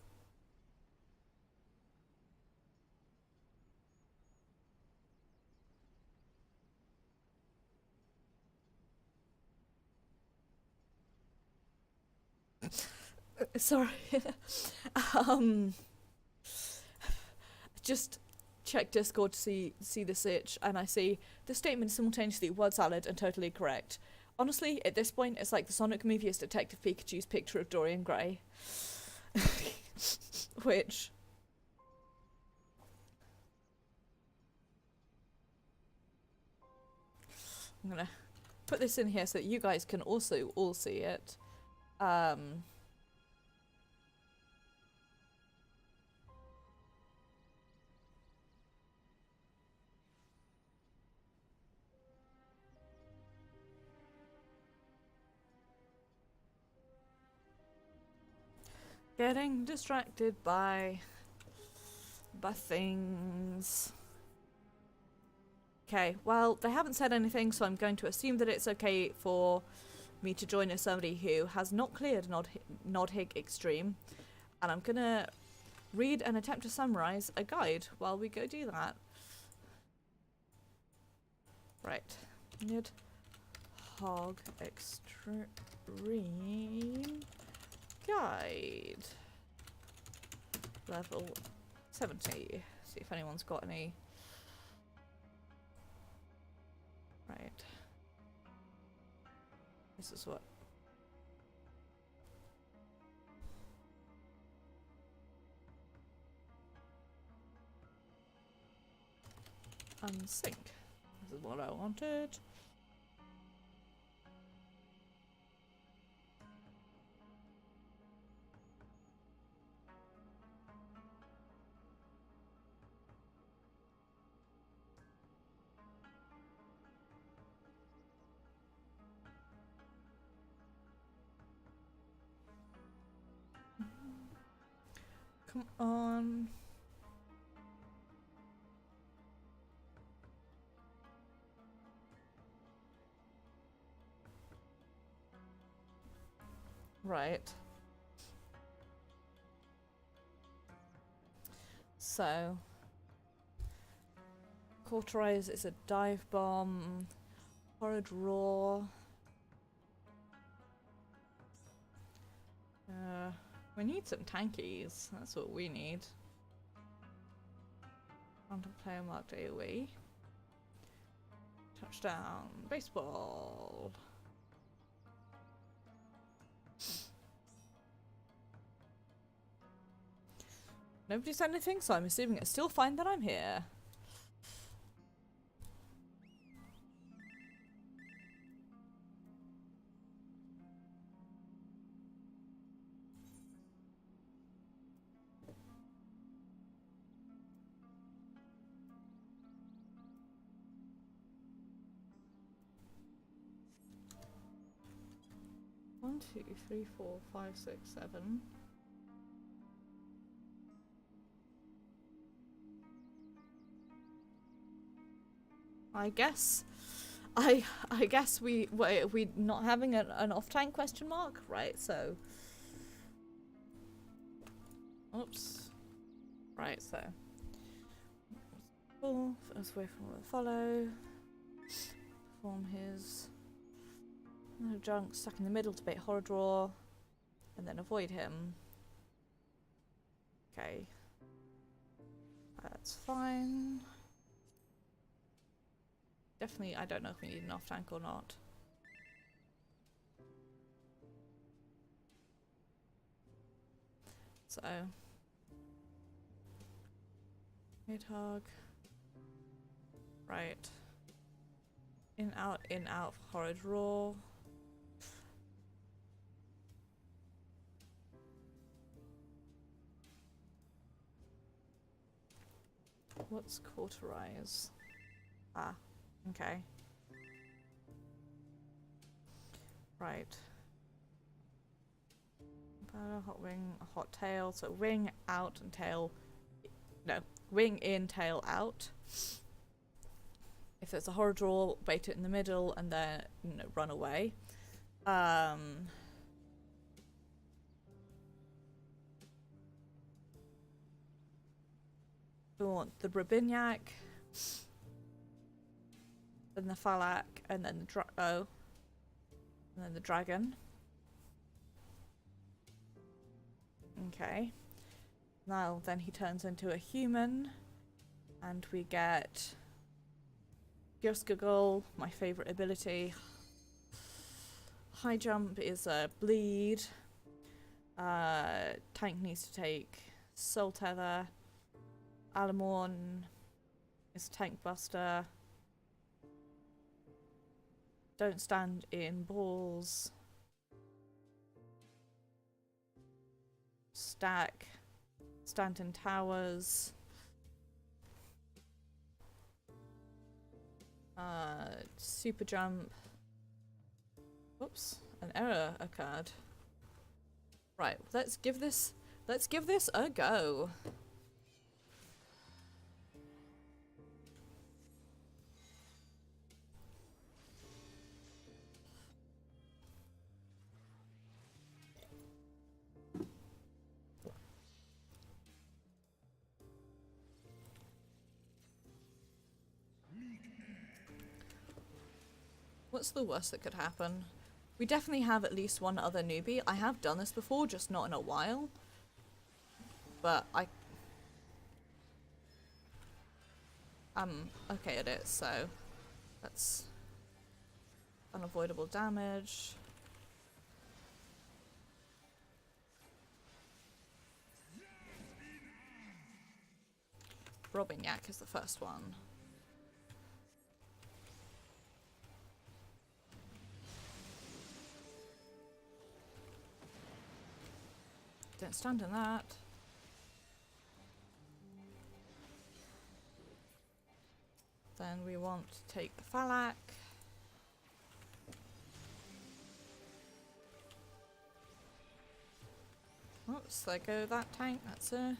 Sorry. Just check Discord to see the search, and I see the statement simultaneously word salad and totally correct. Honestly, at this point, it's like the Sonic movie is Detective Pikachu's picture of Dorian Gray. Which... I'm gonna put this in here so that you guys can also all see it. Getting distracted by things. Okay, well, they haven't said anything, so I'm going to assume that it's okay for me to join as somebody who has not cleared Nodhig Extreme. And I'm gonna read and attempt to summarize a guide while we go do that. Right. Nidhogg Extreme Guide. Level 70. See if anyone's got any. Right. This is what. Unsync. This is what I wanted. Come on. Right. So, Cauterize is a dive bomb. Horrid Roar. We need some tankies. That's what we need. Random player marked AoE. Touchdown. Baseball. Nobody said anything, so I'm assuming it's still fine that I'm here. One, 2, 3, 4, 5, 6, 7. I guess we not having an off tank question mark, right? So, oops, right. So, cool. First wave from follow. Perform his no junk stuck in the middle to bait horror draw, and then avoid him. Okay, that's fine. Definitely, I don't know if we need an off tank or not. So, Nidhogg. Right. In, out, horrid roar. What's cauterize? Ah, okay. Right. Hot wing, hot tail. So wing out and tail. No, wing in, tail out. If it's a horror draw, bait it in the middle and then run away. We want the Brabiniac, then the Falak, and then the and then the dragon. Okay. Now then he turns into a human, and we get Gurskagul, my favourite ability. High jump is a bleed. Tank needs to take Soul Tether. Alamorn is tank buster. Don't stand in balls. Stack. Stand in towers. Super jump. Whoops, an error occurred. Right, let's give this a go. What's the worst that could happen? We definitely have at least one other newbie. I have done this before, just not in a while. But I'm okay at it, so that's unavoidable damage. Robinyak is the first one. Don't stand in that. Then we want to take the Falak. Oops, there go that tank, that's a...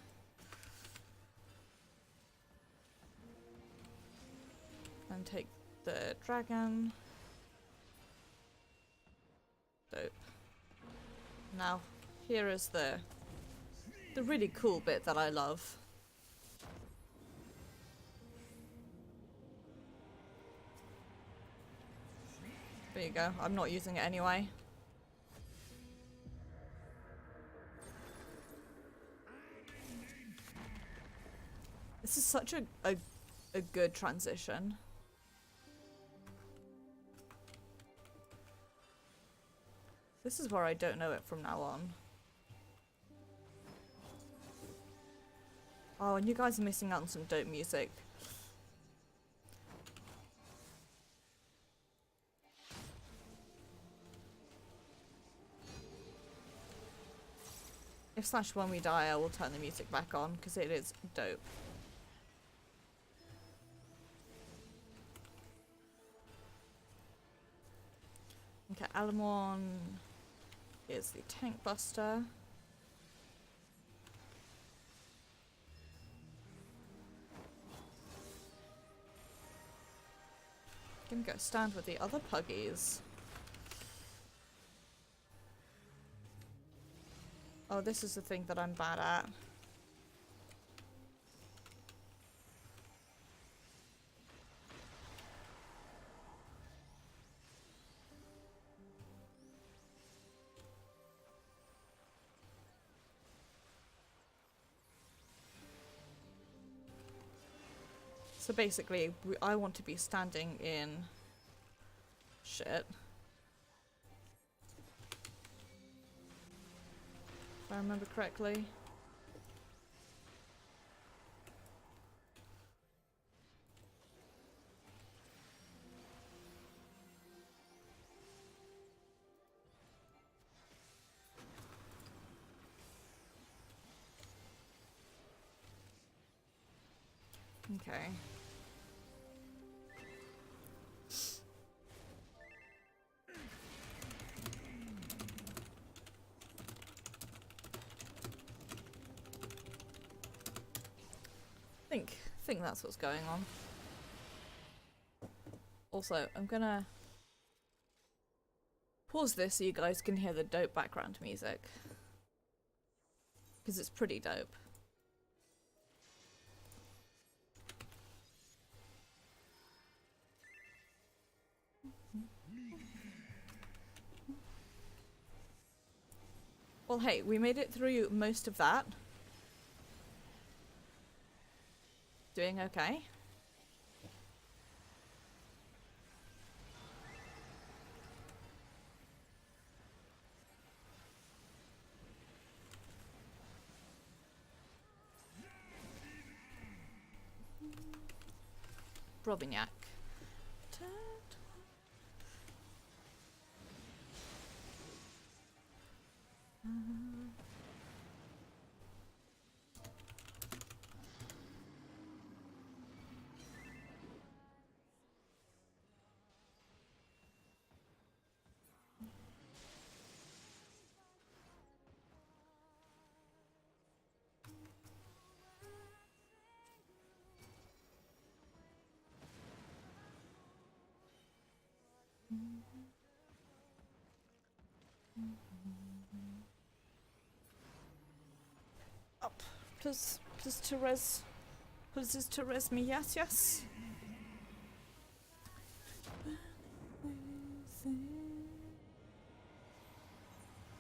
And take the dragon. Dope. Now, here is the really cool bit that I love. There you go. I'm not using it anyway. This is such a good transition. This is where I don't know it from now on. Oh, and you guys are missing out on some dope music. If / when we die, I will turn the music back on because it is dope. Okay, Alamorn is the tank buster. Gonna go stand with the other puggies. Oh, this is the thing that I'm bad at. So basically, I want to be standing in shit. If I remember correctly. Okay. think that's what's going on. Also, I'm gonna pause this so you guys can hear the dope background music. Because it's pretty dope. Well, hey, we made it through most of that. Doing okay. Robignac. Up. Please to res me, yes.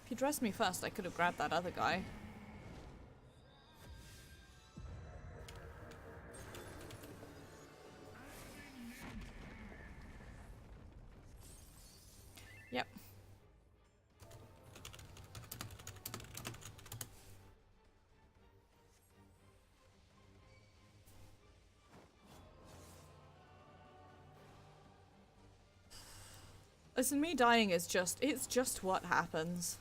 If you'd res me first, I could have grabbed that other guy. Yep. Listen, me dying is it's just what happens.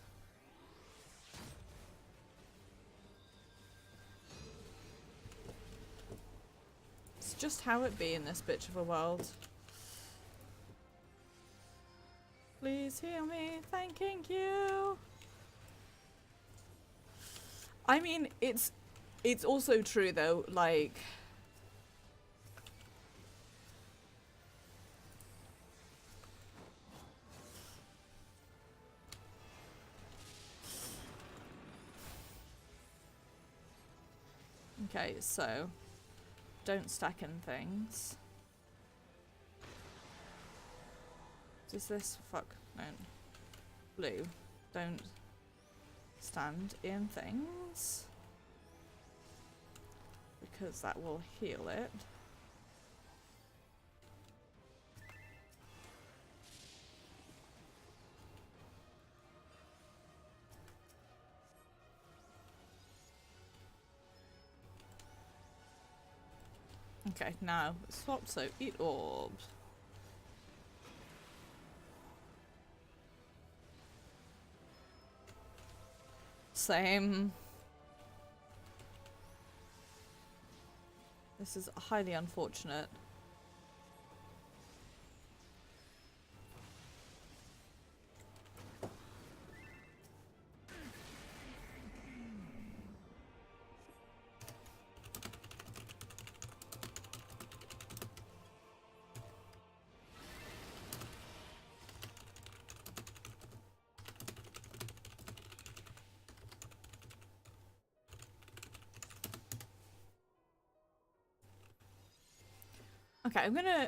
It's just how it be in this bitch of a world. Please heal me, thanking you. I mean, it's also true though, like okay, so don't stack in things. Is this fuck no blue? Don't stand in things because that will heal it. Okay, now swap, so eat orbs. Same. This is highly unfortunate. Okay,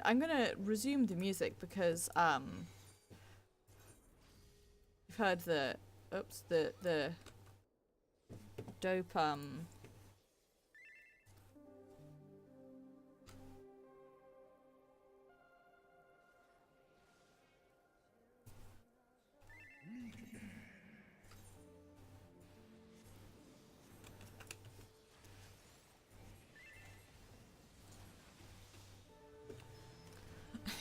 I'm gonna resume the music because you've heard the the dope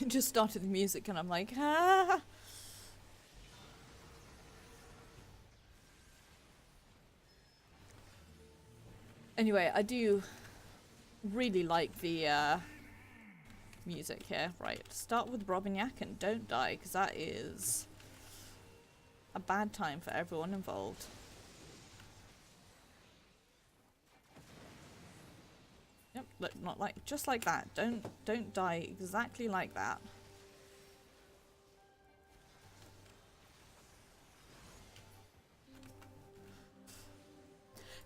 just started the music and I'm like, ah. Anyway, I do really like the music here. Right, start with Robignac and don't die, because that is a bad time for everyone involved. Yep, Look, not like, just like that. Don't die exactly like that.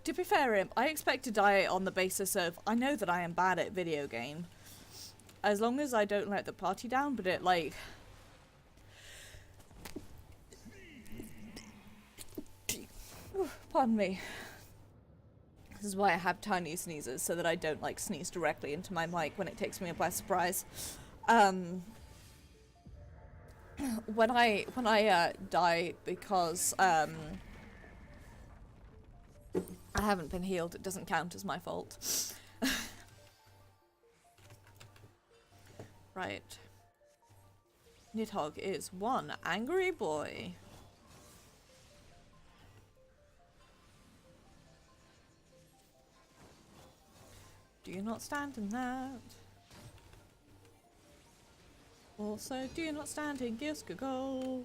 To be fair, I expect to die on the basis of, I know that I am bad at video game. As long as I don't let the party down, but it, like... Pardon me. This is why I have tiny sneezes, so that I don't, like, sneeze directly into my mic when it takes me by surprise. When I die because, I haven't been healed, it doesn't count as my fault. Right. Nidhogg is one angry boy. Do you not stand in that? Also, do you not stand in Gilskagol?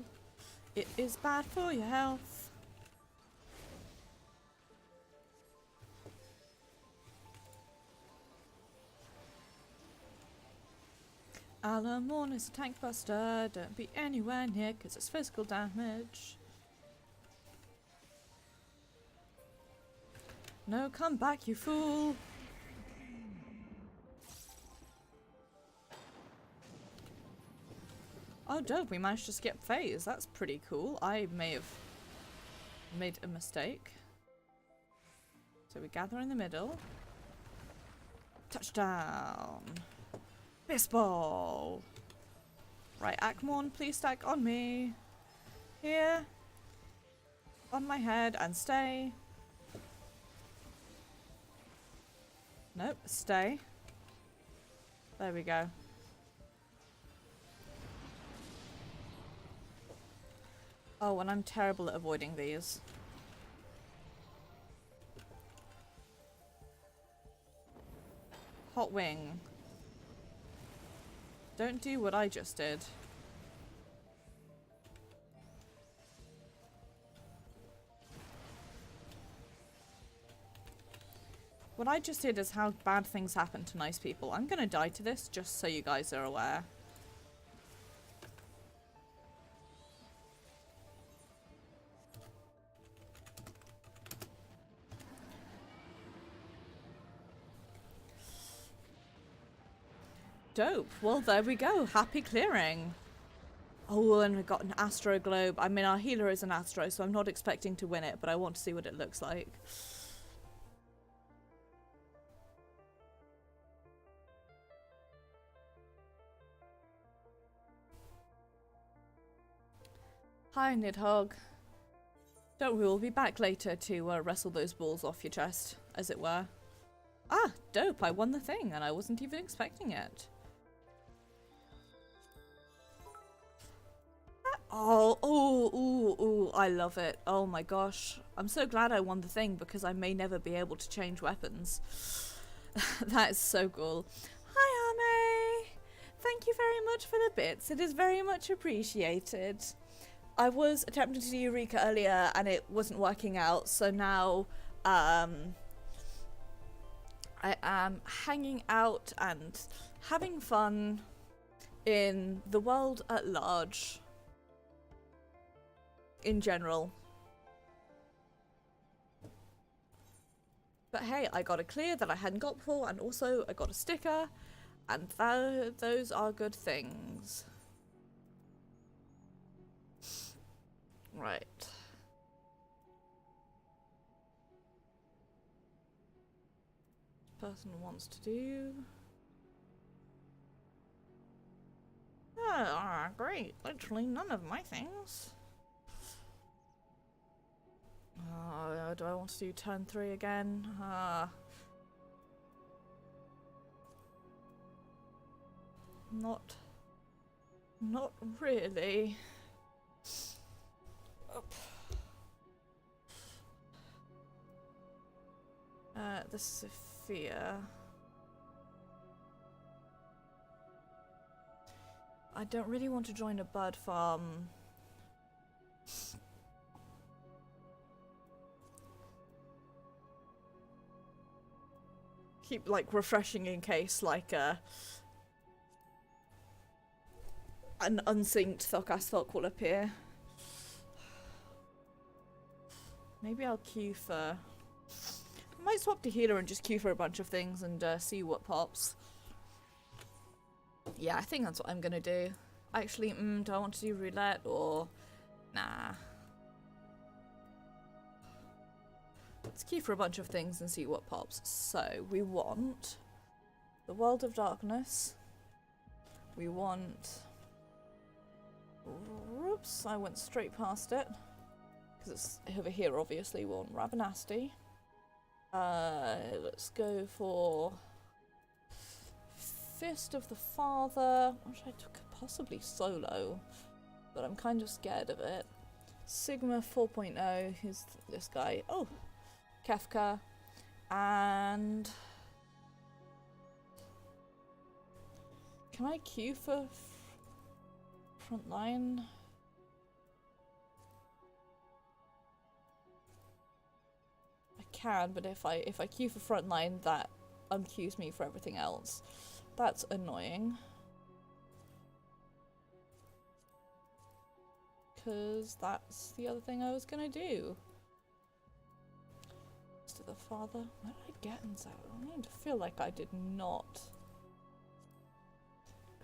It is bad for your health. Alamorn is a tank buster. Don't be anywhere near because it's physical damage. No, come back, you fool. Oh, dope, we managed to skip phase. That's pretty cool. I may have made a mistake. So we gather in the middle. Touchdown. Baseball. Right, Akmorn, please stack on me. Here. On my head and stay. Nope, stay. There we go. Oh, and I'm terrible at avoiding these. Hot wing. Don't do what I just did. What I just did is how bad things happen to nice people. I'm gonna die to this just so you guys are aware. Dope. Well, there we go. Happy clearing. Oh, and we got an Astro Globe. I mean, our healer is an Astro, so I'm not expecting to win it, but I want to see what it looks like. Hi, Nidhogg. Don't worry, we'll be back later to wrestle those balls off your chest, as it were. Ah, dope. I won the thing, and I wasn't even expecting it. Oh, I love it. Oh my gosh. I'm so glad I won the thing because I may never be able to change weapons. That is so cool. Hi, Ame! Thank you very much for the bits. It is very much appreciated. I was attempting to do Eureka earlier and it wasn't working out, so now I am hanging out and having fun in the world at large. In general. But hey, I got a clear that I hadn't got before, and also I got a sticker, and those are good things. Right. Person wants to do... Ah, great. Literally none of my things. Do I want to do turn 3 again? Not really. The Sophia. I don't really want to join a bird farm. keep like refreshing in case like an unsynced Thok will appear. Maybe I'll queue for... I might swap to healer and just queue for a bunch of things and see what pops. Yeah, I think that's what I'm gonna do. Actually, do I want to do roulette or... Nah. Let's queue for a bunch of things and see what pops. So, we want the World of Darkness. We want... Oops, I went straight past it. Because it's over here, obviously. We want Rabanasti. Let's go for Fist of the Father, which I could possibly solo, but I'm kind of scared of it. Sigma 4.0, who's this guy? Oh, Kefka, and can I queue for Frontline? I can, but if I queue for Frontline, that unqueues me for everything else. That's annoying. Because that's the other thing I was gonna do. To the Father. What did I get in Savage? I need to feel like I did not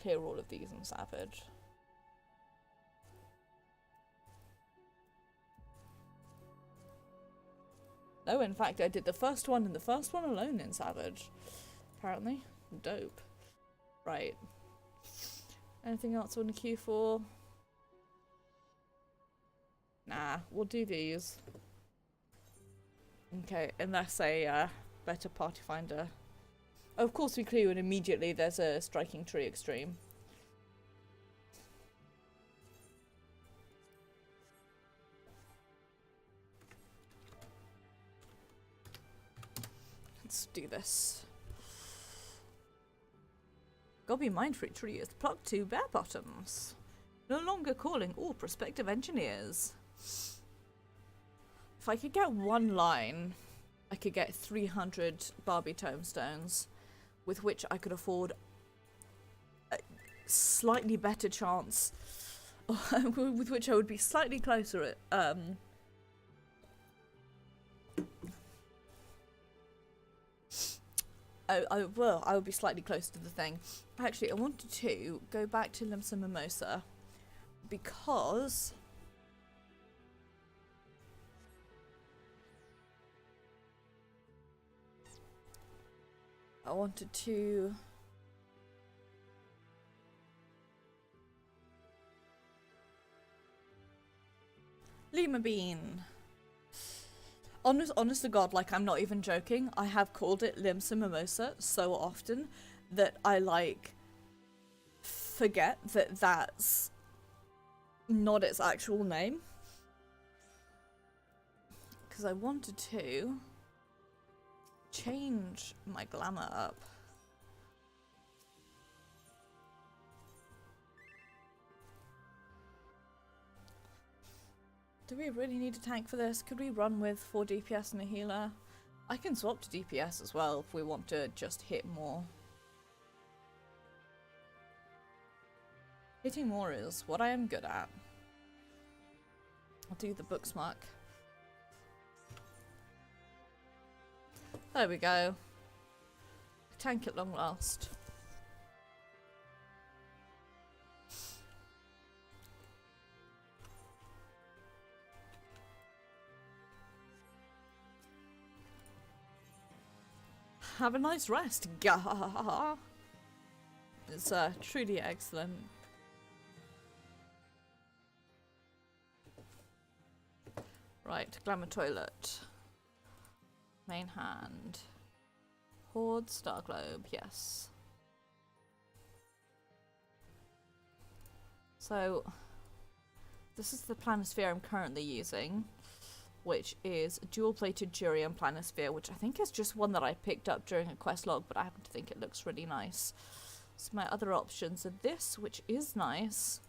clear all of these in Savage. No, in fact, I did the first one and the first one alone in Savage. Apparently. Dope. Right. Anything else on the queue for? Nah, we'll do these. Okay, unless a better party finder. Oh, of course we clear and immediately there's a striking tree extreme. Let's do this. Gobby Mindfree Tree is plucked to bare bottoms. No longer calling all prospective engineers. If I could get one line, I could get 300 Barbie tomestones, with which I could afford a slightly better chance, with which I would be slightly closer at, well, I would be slightly closer to the thing. Actually, I wanted to go back to Limsa Mimosa, because... I wanted to... Lima Bean. Honest to God, like, I'm not even joking. I have called it Limsa Mimosa so often that I, like, forget that that's not its actual name. Because I wanted to change my glamour up. Do we really need a tank for this? Could we run with 4 DPS and a healer? I can swap to DPS as well if we want to just hit more. Hitting more is what I am good at. I'll do the Booksmark. There we go. Tank at long last. Have a nice rest. Gah. It's truly excellent. Right, Glamour Toilet. Main hand. Horde, Star Globe, yes. So, this is the planisphere I'm currently using, which is dual-plated Jurian planisphere, which I think is just one that I picked up during a quest log, but I happen to think it looks really nice. So my other options are this, which is nice.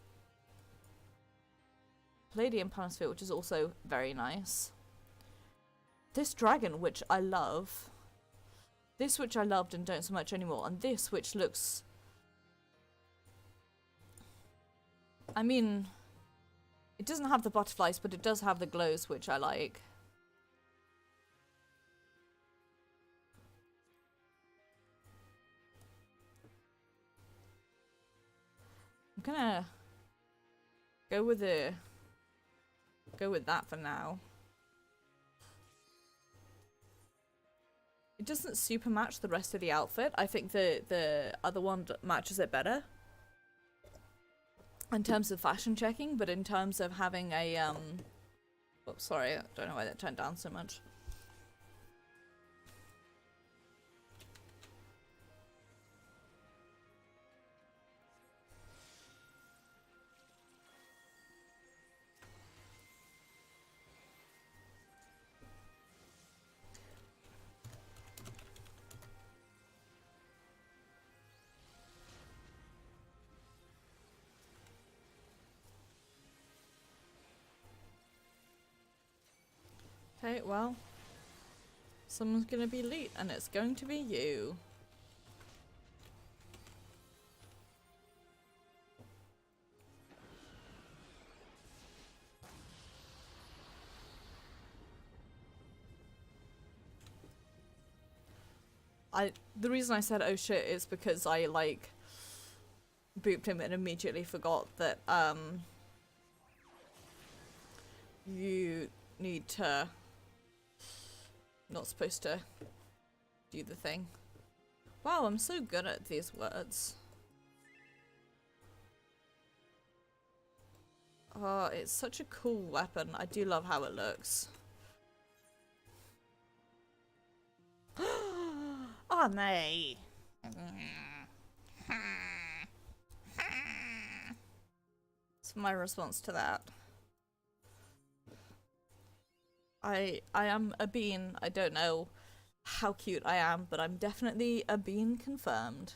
Palladium planisphere, which is also very nice. This dragon, which I love. this which I loved and don't so much anymore, and this which looks... I mean, it doesn't have the butterflies, but it does have the glows, which I like. I'm gonna go with that for now. It doesn't super match the rest of the outfit. I think the other one matches it better in terms of fashion checking, but in terms of having a oops, sorry, I don't know why that turned down so much. Okay, well, someone's gonna be elite, and it's going to be you. The reason I said oh shit is because I like booped him and immediately forgot that you need to not supposed to do the thing. Wow, I'm so good at these words. Oh, it's such a cool weapon. I do love how it looks. Oh, no. That's my response to that. I am a bean. I don't know how cute I am, but I'm definitely a bean confirmed.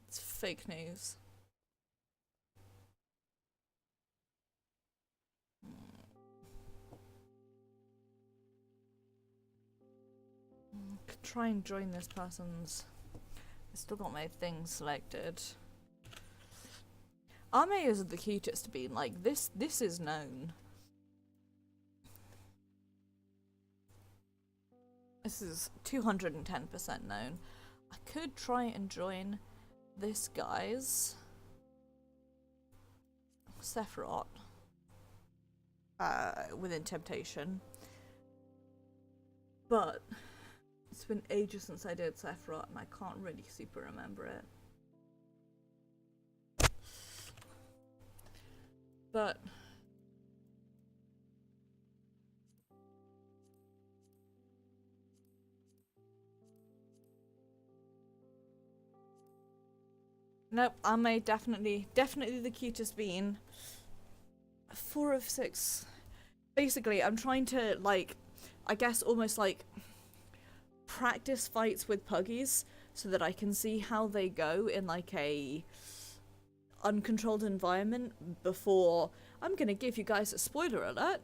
It's fake news. Could try and join this person's... I still got my thing selected. Ame is the cutest bean. Like, this is known. This is 210% known. I could try and join this guy's Sephiroth within Temptation. But it's been ages since I did Sephiroth and I can't really super remember it. But nope, Ame definitely the cutest bean. 4 of 6. Basically, I'm trying to, like, I guess almost like practice fights with puggies so that I can see how they go in like a uncontrolled environment before I'm gonna give you guys a spoiler alert,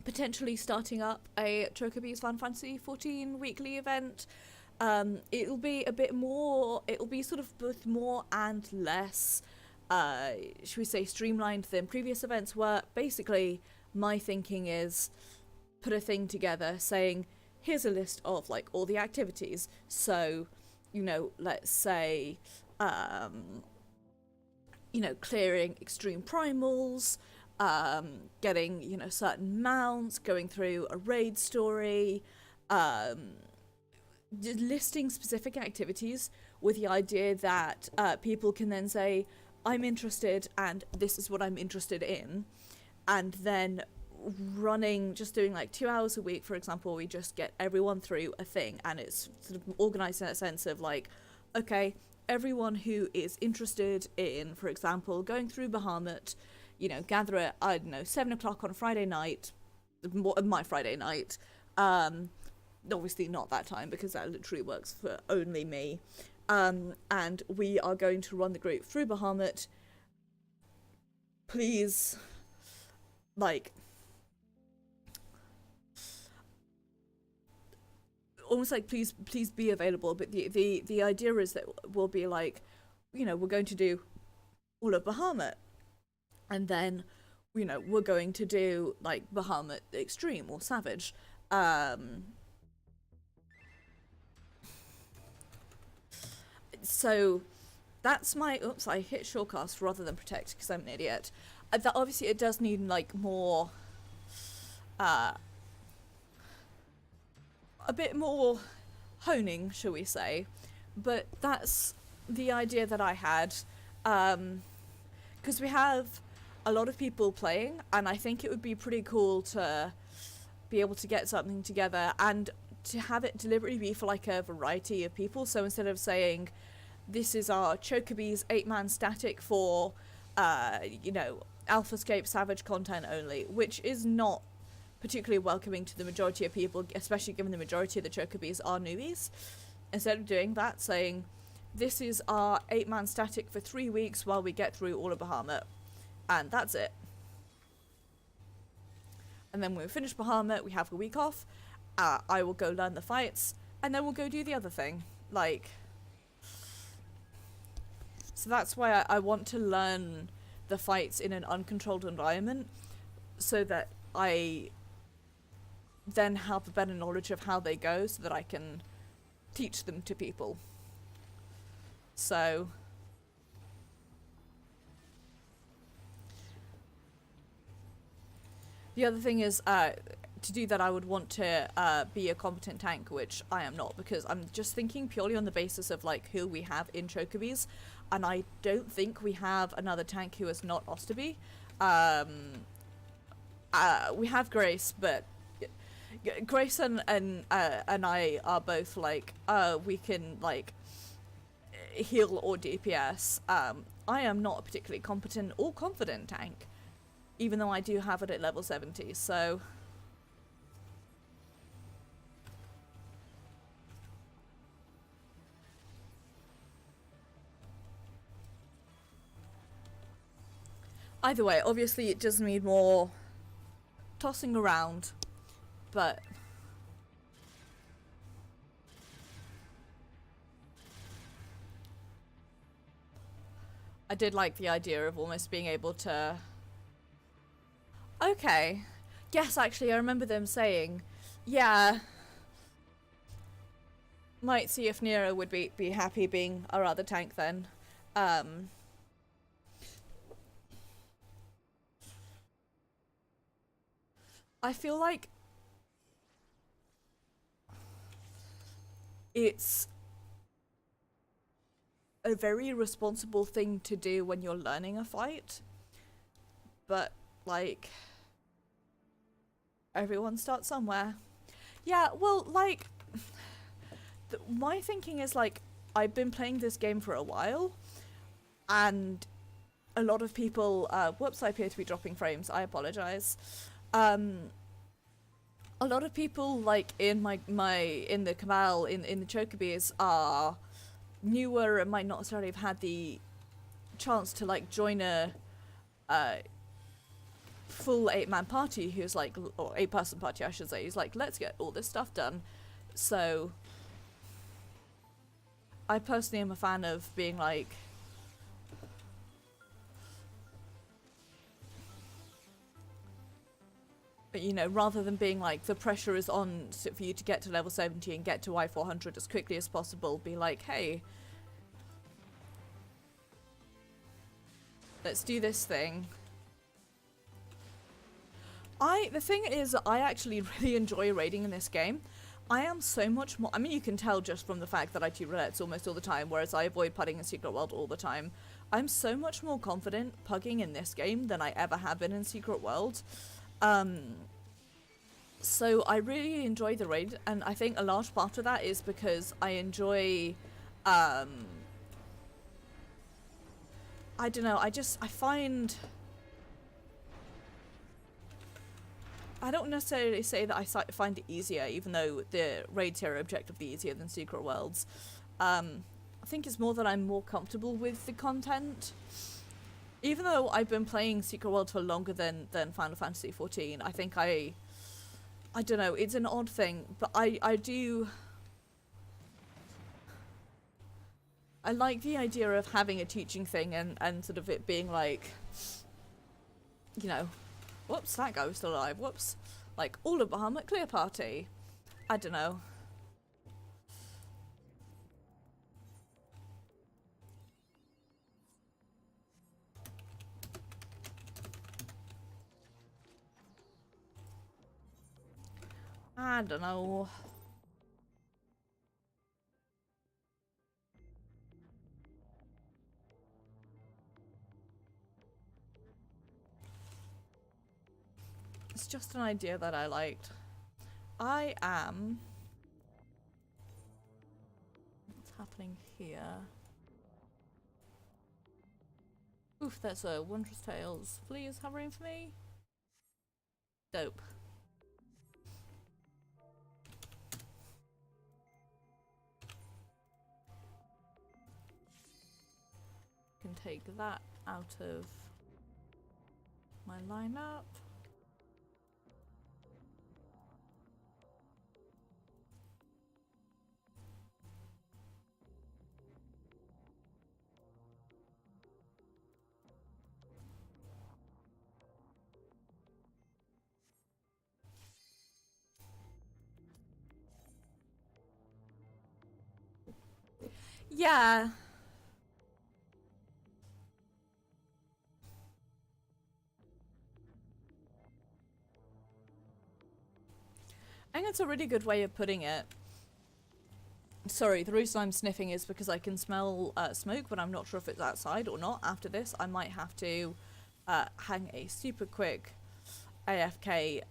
potentially starting up a Chocobee's Final Fantasy 14 weekly event. It'll be a bit more, it'll be sort of both more and less should we say streamlined than previous events were. Basically my thinking is put a thing together saying here's a list of like all the activities, so you know, let's say you know, clearing extreme primals, getting, you know, certain mounts, going through a raid story, listing specific activities with the idea that people can then say, I'm interested and this is what I'm interested in, and then running, just doing like 2 hours a week, for example, we just get everyone through a thing, and it's sort of organized in a sense of like, okay, everyone who is interested in, for example, going through Bahamut, you know, gather at, I don't know, 7 o'clock on a Friday night, my Friday night, obviously not that time because that literally works for only me, and we are going to run the group through Bahamut. Please like almost like please be available, but the idea is that we'll be like, you know, we're going to do all of Bahamut, and then, you know, we're going to do like Bahamut Extreme or Savage. So that's my, oops, I hit shortcast rather than protect because I'm an idiot. That obviously it does need like more a bit more honing, shall we say, but that's the idea that I had, because we have a lot of people playing, and I think it would be pretty cool to be able to get something together and to have it deliberately be for like a variety of people. So instead of saying this is our Chocobies 8-man static for you know, Alphascape Savage content only, which is not particularly welcoming to the majority of people, especially given the majority of the Chocobies are newbies. Instead of doing that, saying this is our 8-man static for 3 weeks while we get through all of Bahamut, and that's it. And then when we finish Bahamut, we have a week off. I will go learn the fights, and then we'll go do the other thing. Like, so that's why I want to learn the fights in an uncontrolled environment, so that I then have a better knowledge of how they go, so that I can teach them to people. So the other thing is, to do that I would want to be a competent tank, which I am not, because I'm just thinking purely on the basis of like who we have in Chocobies, and I don't think we have another tank who is not Osterby. We have Grace, but Grace and I are both like, we can like heal or DPS. I am not a particularly competent or confident tank, even though I do have it at level 70, so either way, obviously it does need more tossing around, but I did like the idea of almost being able to... Okay. Yes, actually, I remember them saying, yeah, might see if Nero would be happy being our other tank then. I feel like it's a very responsible thing to do when you're learning a fight, but like everyone starts somewhere. Yeah, well, like my thinking is like, I've been playing this game for a while, and a lot of people whoops, I appear to be dropping frames, I apologize. A lot of people like in my in the Cabal, in the Chocobies, are newer and might not necessarily have had the chance to like join a full 8-man party who's like, or 8-person party I should say, who's like, let's get all this stuff done. So I personally am a fan of being like, but you know, rather than being like the pressure is on for you to get to level 70 and get to Y400 as quickly as possible, be like, hey, let's do this thing. The thing is, I actually really enjoy raiding in this game. I am so much more, I mean, you can tell just from the fact that I do roulettes almost all the time, whereas I avoid pugging in Secret World all the time. I'm so much more confident pugging in this game than I ever have been in Secret World. So I really enjoy the raid, and I think a large part of that is because I enjoy, I don't know, I find, I don't necessarily say that I find it easier, even though the raids here are objectively easier than Secret Worlds. I think it's more that I'm more comfortable with the content. Even though I've been playing Secret World for longer than Final Fantasy XIV, I think I don't know, it's an odd thing, but I do... I like the idea of having a teaching thing and sort of it being like, you know, whoops, that guy was still alive, whoops. Like, all of Bahamut clear party. I don't know. I don't know. It's just an idea that I liked. I am... What's happening here? Oof, there's a Wondrous Tales. Please have room for me. Dope. Can take that out of my lineup. Yeah. I think that's a really good way of putting it. Sorry, the reason I'm sniffing is because I can smell smoke, but I'm not sure if it's outside or not. After this, I might have to hang a super quick AFK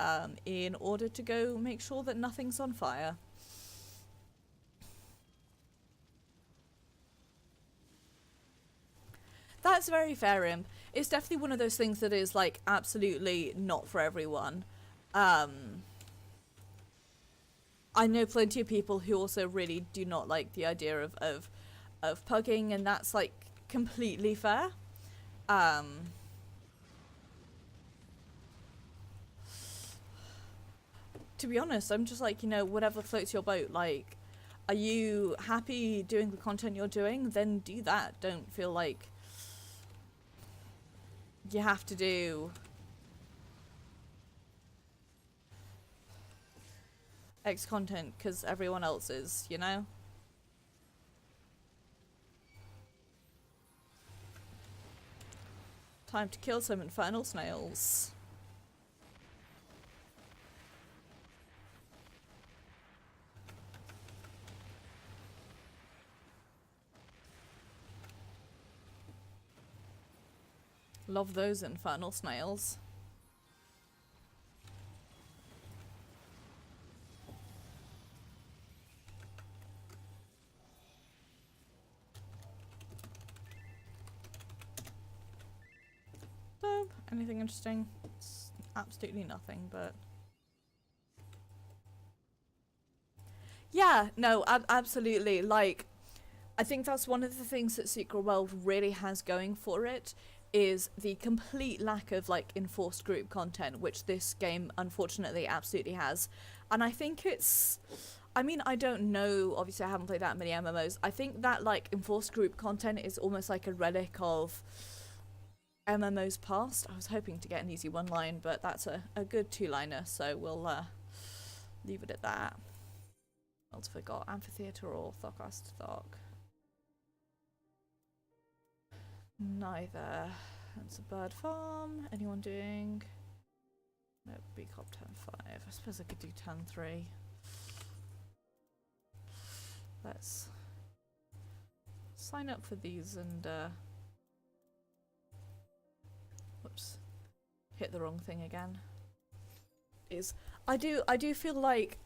in order to go make sure that nothing's on fire. That's very fair, Imp. It's definitely one of those things that is, like, absolutely not for everyone. I know plenty of people who also really do not like the idea of pugging, and that's, like, completely fair. To be honest, I'm just like, you know, whatever floats your boat. Like, are you happy doing the content you're doing? Then do that. Don't feel like you have to do X content because everyone else is, you know? Time to kill some infernal snails. Love those infernal snails. So, anything interesting? It's absolutely nothing, but... Yeah, no, absolutely. Like, I think that's one of the things that Secret World really has going for it, is the complete lack of, like, enforced group content, which this game unfortunately absolutely has. And I think it's... I mean, I don't know, obviously I haven't played that many MMOs. I think that, like, enforced group content is almost like a relic of MMOs past. I was hoping to get an easy one line, but that's a good two-liner, so we'll leave it at that. What else forgot? Amphitheatre or Thokast Thok? Neither. That's a bird farm. Anyone doing? No, Beacop turn 5. I suppose I could do turn 3. Let's sign up for these and whoops. Hit the wrong thing again. I do feel like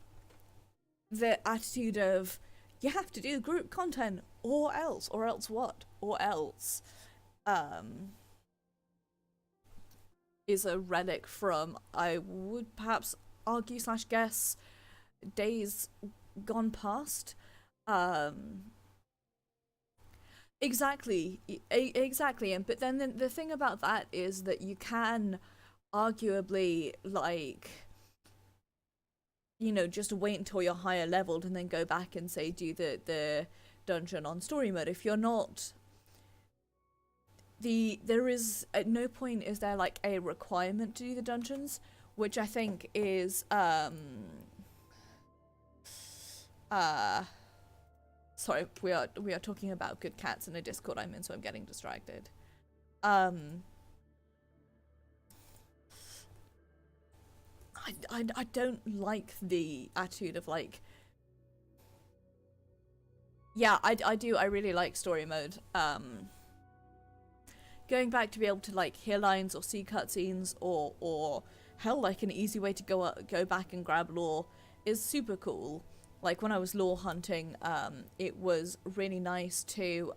the attitude of you have to do group content or else what? Or else is a relic from, I would perhaps argue / guess, days gone past. Exactly, exactly. And but then the thing about that is that you can arguably like, you know, just wait until you're higher leveled and then go back and say do the dungeon on story mode. If you're not, there is at no point is there like a requirement to do the dungeons, which I think is sorry, we are talking about good cats in a Discord I'm in, so I'm getting distracted. I don't like the attitude of like, yeah, I do, I really like story mode. Going back to be able to like hear lines or see cutscenes or hell, like an easy way to go back and grab lore is super cool. Like when I was lore hunting, it was really nice to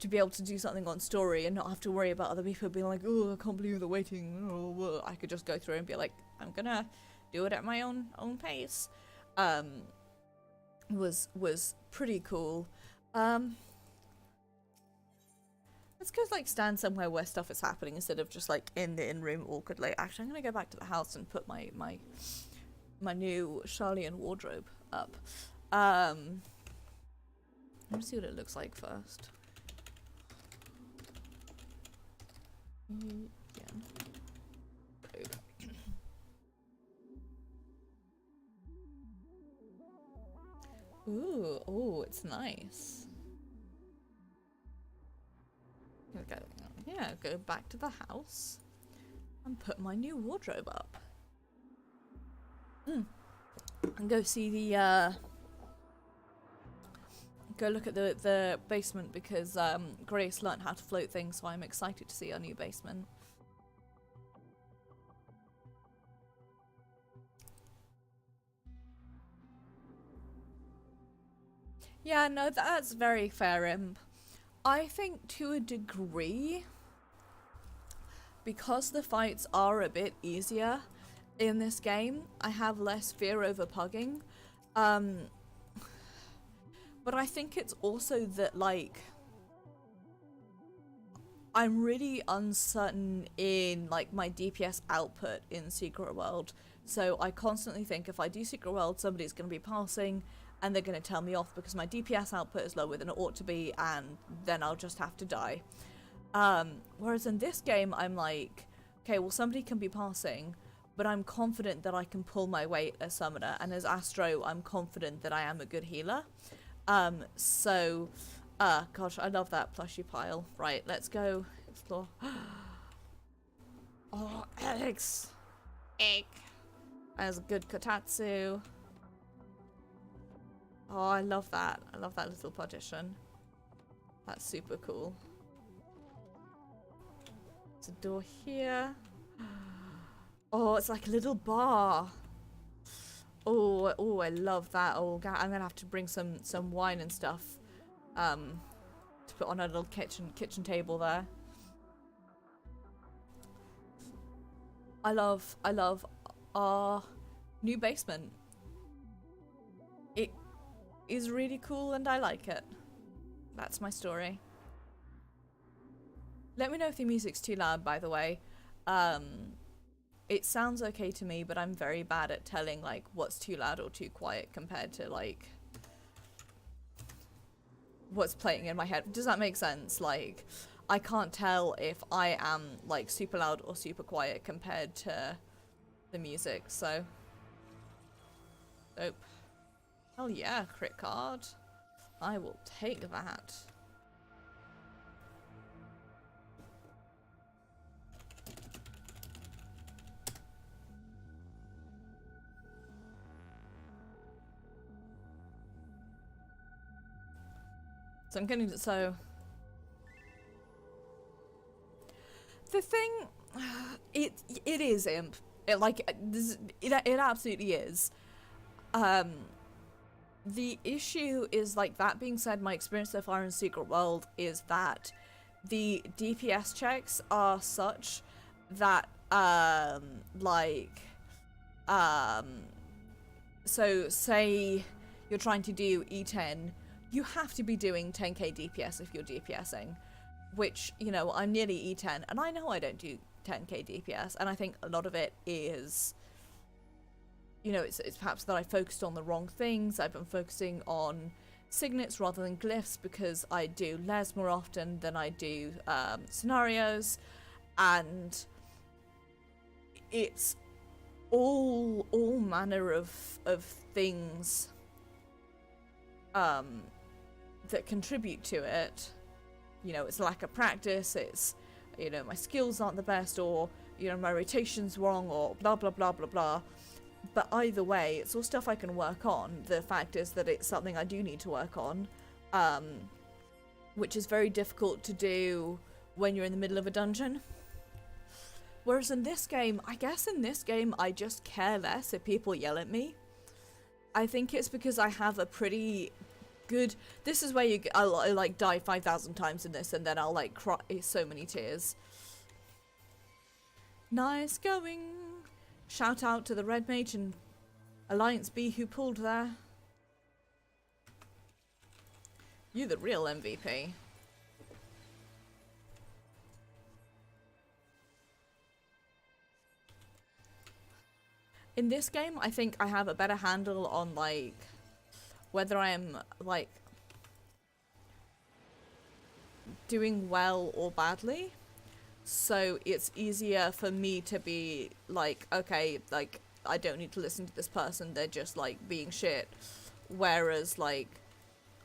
be able to do something on story and not have to worry about other people being like, oh, I can't believe they're waiting. Oh, I could just go through and be like, I'm gonna do it at my own pace. Was pretty cool. Let's go like stand somewhere where stuff is happening instead of just like in the in-room awkwardly. Actually, I'm gonna go back to the house and put my new Charlian wardrobe up. Let me see what it looks like first. Yeah. Ooh, oh, it's nice. Yeah, go back to the house and put my new wardrobe up. And go see the go look at the basement because Grace learned how to float things, so I'm excited to see our new basement. Yeah, no, that's very fair, Imp. I think to a degree, because the fights are a bit easier in this game, I have less fear over pugging. But I think it's also that, like, I'm really uncertain in, like, my DPS output in Secret World. So I constantly think if I do Secret World, somebody's going to be passing and they're going to tell me off because my DPS output is lower than it ought to be, and then I'll just have to die. Whereas in this game, I'm like, okay, well, somebody can be passing, but I'm confident that I can pull my weight as summoner, and as Astro, I'm confident that I am a good healer. Gosh, I love that plushie pile. Right, let's go explore. Oh, eggs! Egg! As a good kotatsu. Oh, I love that. I love that little partition. That's super cool. There's a door here. Oh, it's like a little bar. Oh, I love that. Oh, God, I'm gonna have to bring some wine and stuff to put on a little kitchen table there. I love our new basement. It is really cool and I like it. That's my story. Let me know if the music's too loud, by the way. It sounds okay to me, but I'm very bad at telling like what's too loud or too quiet compared to like what's playing in my head. Does that make sense? Like, I can't tell if I am like super loud or super quiet compared to the music, so. Nope. Hell yeah, crit card. I will take that. So I'm gonna, so. The thing, it is Imp. It absolutely is. The issue is, like, that being said, my experience so far in Secret World is that the DPS checks are such that, so say you're trying to do E10, you have to be doing 10k DPS if you're DPSing, which, you know, I'm nearly E10, and I know I don't do 10k DPS, and I think a lot of it is, you know, it's perhaps that I focused on the wrong things. I've been focusing on signets rather than glyphs because I do les more often than I do scenarios, and it's all manner of things that contribute to it. You know, it's lack of practice, it's, you know, my skills aren't the best, or, you know, my rotation's wrong, or blah blah blah blah blah. But either way, it's all stuff I can work on. The fact is that it's something I do need to work on, which is very difficult to do when you're in the middle of a dungeon. Whereas in this game, I guess in this game, I just care less if people yell at me. I think it's because I have a pretty good... This is where I'll like die 5,000 times in this, and then I'll like cry so many tears. Nice going. Shout out to the Red Mage and Alliance B who pulled there. You the real MVP. In this game, I think I have a better handle on, like, whether I am, like, doing well or badly. So it's easier for me to be like, okay, like, I don't need to listen to this person, they're just, like, being shit. Whereas, like,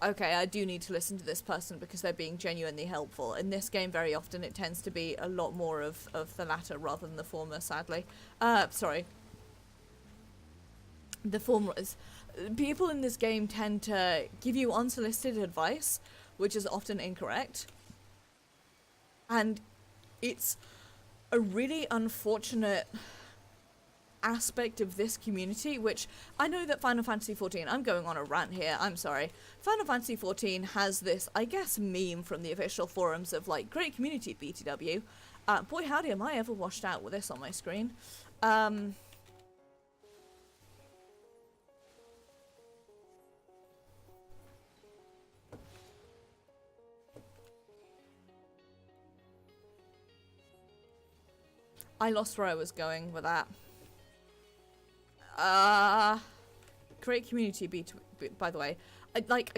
okay, I do need to listen to this person because they're being genuinely helpful. In this game, very often, it tends to be a lot more of the latter rather than the former, sadly. Sorry. The former is... People in this game tend to give you unsolicited advice, which is often incorrect. And it's a really unfortunate aspect of this community, which I know that Final Fantasy XIV, I'm going on a rant here, I'm sorry. Final Fantasy XIV has this, I guess, meme from the official forums of, like, great community BTW. Boy howdy am I ever washed out with this on my screen. I lost where I was going with that. Great community by the way.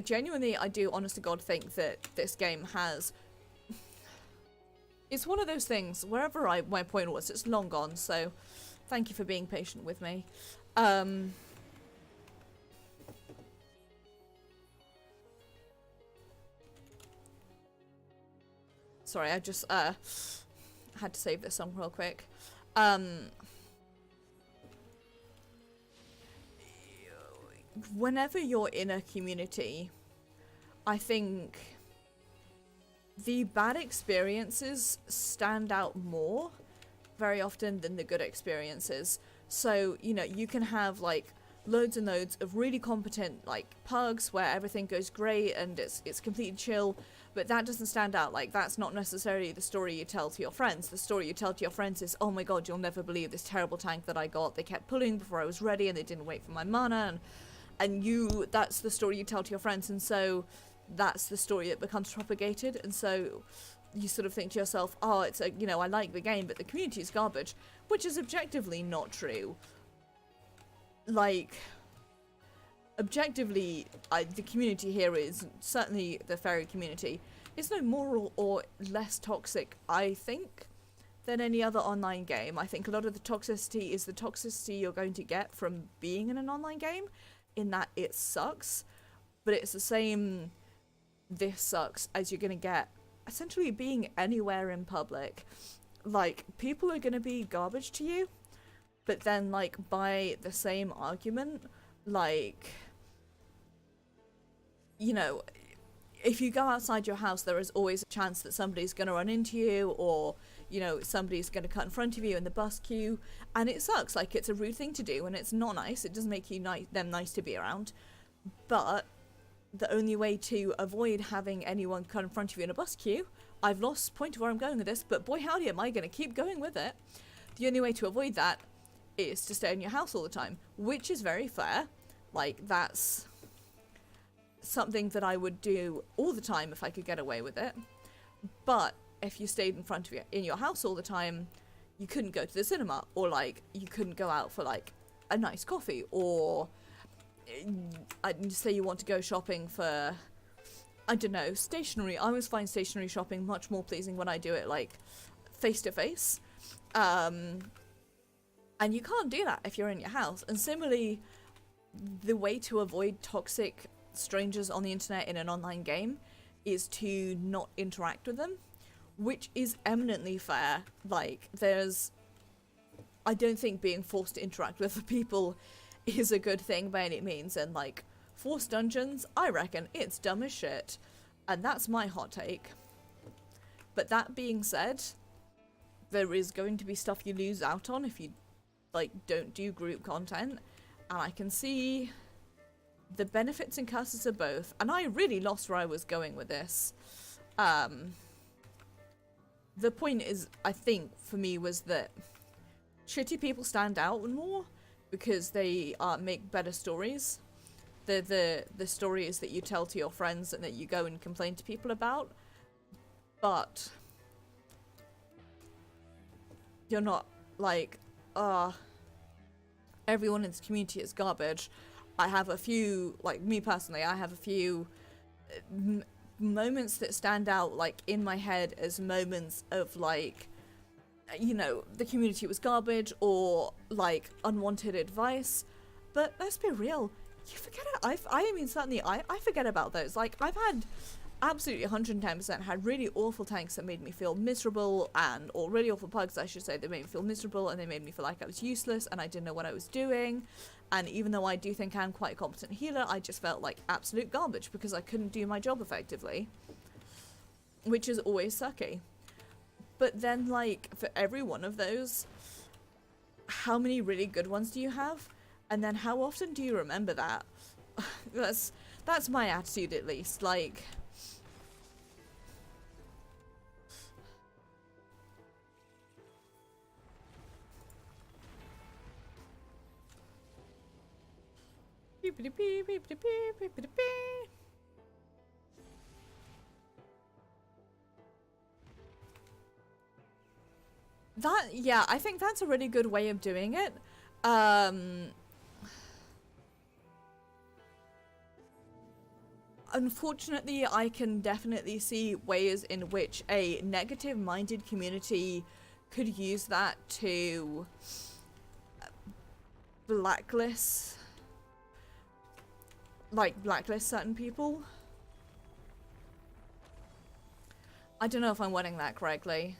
Genuinely, I do honest to God think that this game has... It's one of those things, wherever my point was, it's long gone, so thank you for being patient with me. Sorry, I just, had to save this song real quick. Whenever you're in a community, I think the bad experiences stand out more very often than the good experiences. So, you know, you can have like loads and loads of really competent like pugs where everything goes great and it's completely chill, but that doesn't stand out. Like, that's not necessarily the story you tell to your friends. The story you tell to your friends is, oh my god, you'll never believe this terrible tank that I got. They kept pulling before I was ready and they didn't wait for my mana, and that's the story you tell to your friends, and so that's the story that becomes propagated, and so you sort of think to yourself, oh, it's a, you know, I like the game, but the community is garbage, which is objectively not true. Like, objectively, the community here is, certainly the fairy community, is no more or less toxic, I think, than any other online game. I think a lot of the toxicity is the toxicity you're going to get from being in an online game, in that it sucks, but it's the same this sucks as you're going to get essentially being anywhere in public. Like, people are going to be garbage to you, but then, like, by the same argument, like, you know, if you go outside your house, there is always a chance that somebody's going to run into you, or, you know, somebody's going to cut in front of you in the bus queue, and it sucks. Like, it's a rude thing to do, and it's not nice. It doesn't make you them nice to be around, but the only way to avoid having anyone cut in front of you in a bus queue, I've lost point of where I'm going with this, but boy howdy am I going to keep going with it. The only way to avoid that is to stay in your house all the time, which is very fair. Like, that's something that I would do all the time if I could get away with it. But if you stayed in your house all the time, you couldn't go to the cinema, or like you couldn't go out for like a nice coffee, or I'd say you want to go shopping for, I don't know, stationery. I always find stationery shopping much more pleasing when I do it like face to face. And you can't do that if you're in your house. And similarly, the way to avoid toxic strangers on the internet in an online game is to not interact with them, which is eminently fair. Like, I don't think being forced to interact with the people is a good thing by any means, and like, forced dungeons, I reckon it's dumb as shit, and that's my hot take. But that being said, there is going to be stuff you lose out on if you like don't do group content, and I can see the benefits and curses of both, and I really lost where I was going with this. The point is, I think for me, was that shitty people stand out more because they make better stories. The stories that you tell to your friends and that you go and complain to people about, but you're not like, everyone in this community is garbage. I have a few, like me personally, I have a few moments that stand out like in my head as moments of like, you know, the community was garbage, or like unwanted advice. But let's be real, you forget it. I mean, certainly I forget about those. Like, I've had absolutely 110% had really awful tanks that made me feel miserable, or really awful pugs, I should say, that made me feel miserable, and they made me feel like I was useless and I didn't know what I was doing. And even though I do think I'm quite a competent healer, I just felt like absolute garbage because I couldn't do my job effectively, which is always sucky. But then, like, for every one of those, how many really good ones do you have? And then how often do you remember that? That's my attitude, at least. Like, that, yeah, I think that's a really good way of doing it. Unfortunately, I can definitely see ways in which a negative-minded community could use that to blacklist certain people. I don't know if I'm wording that correctly.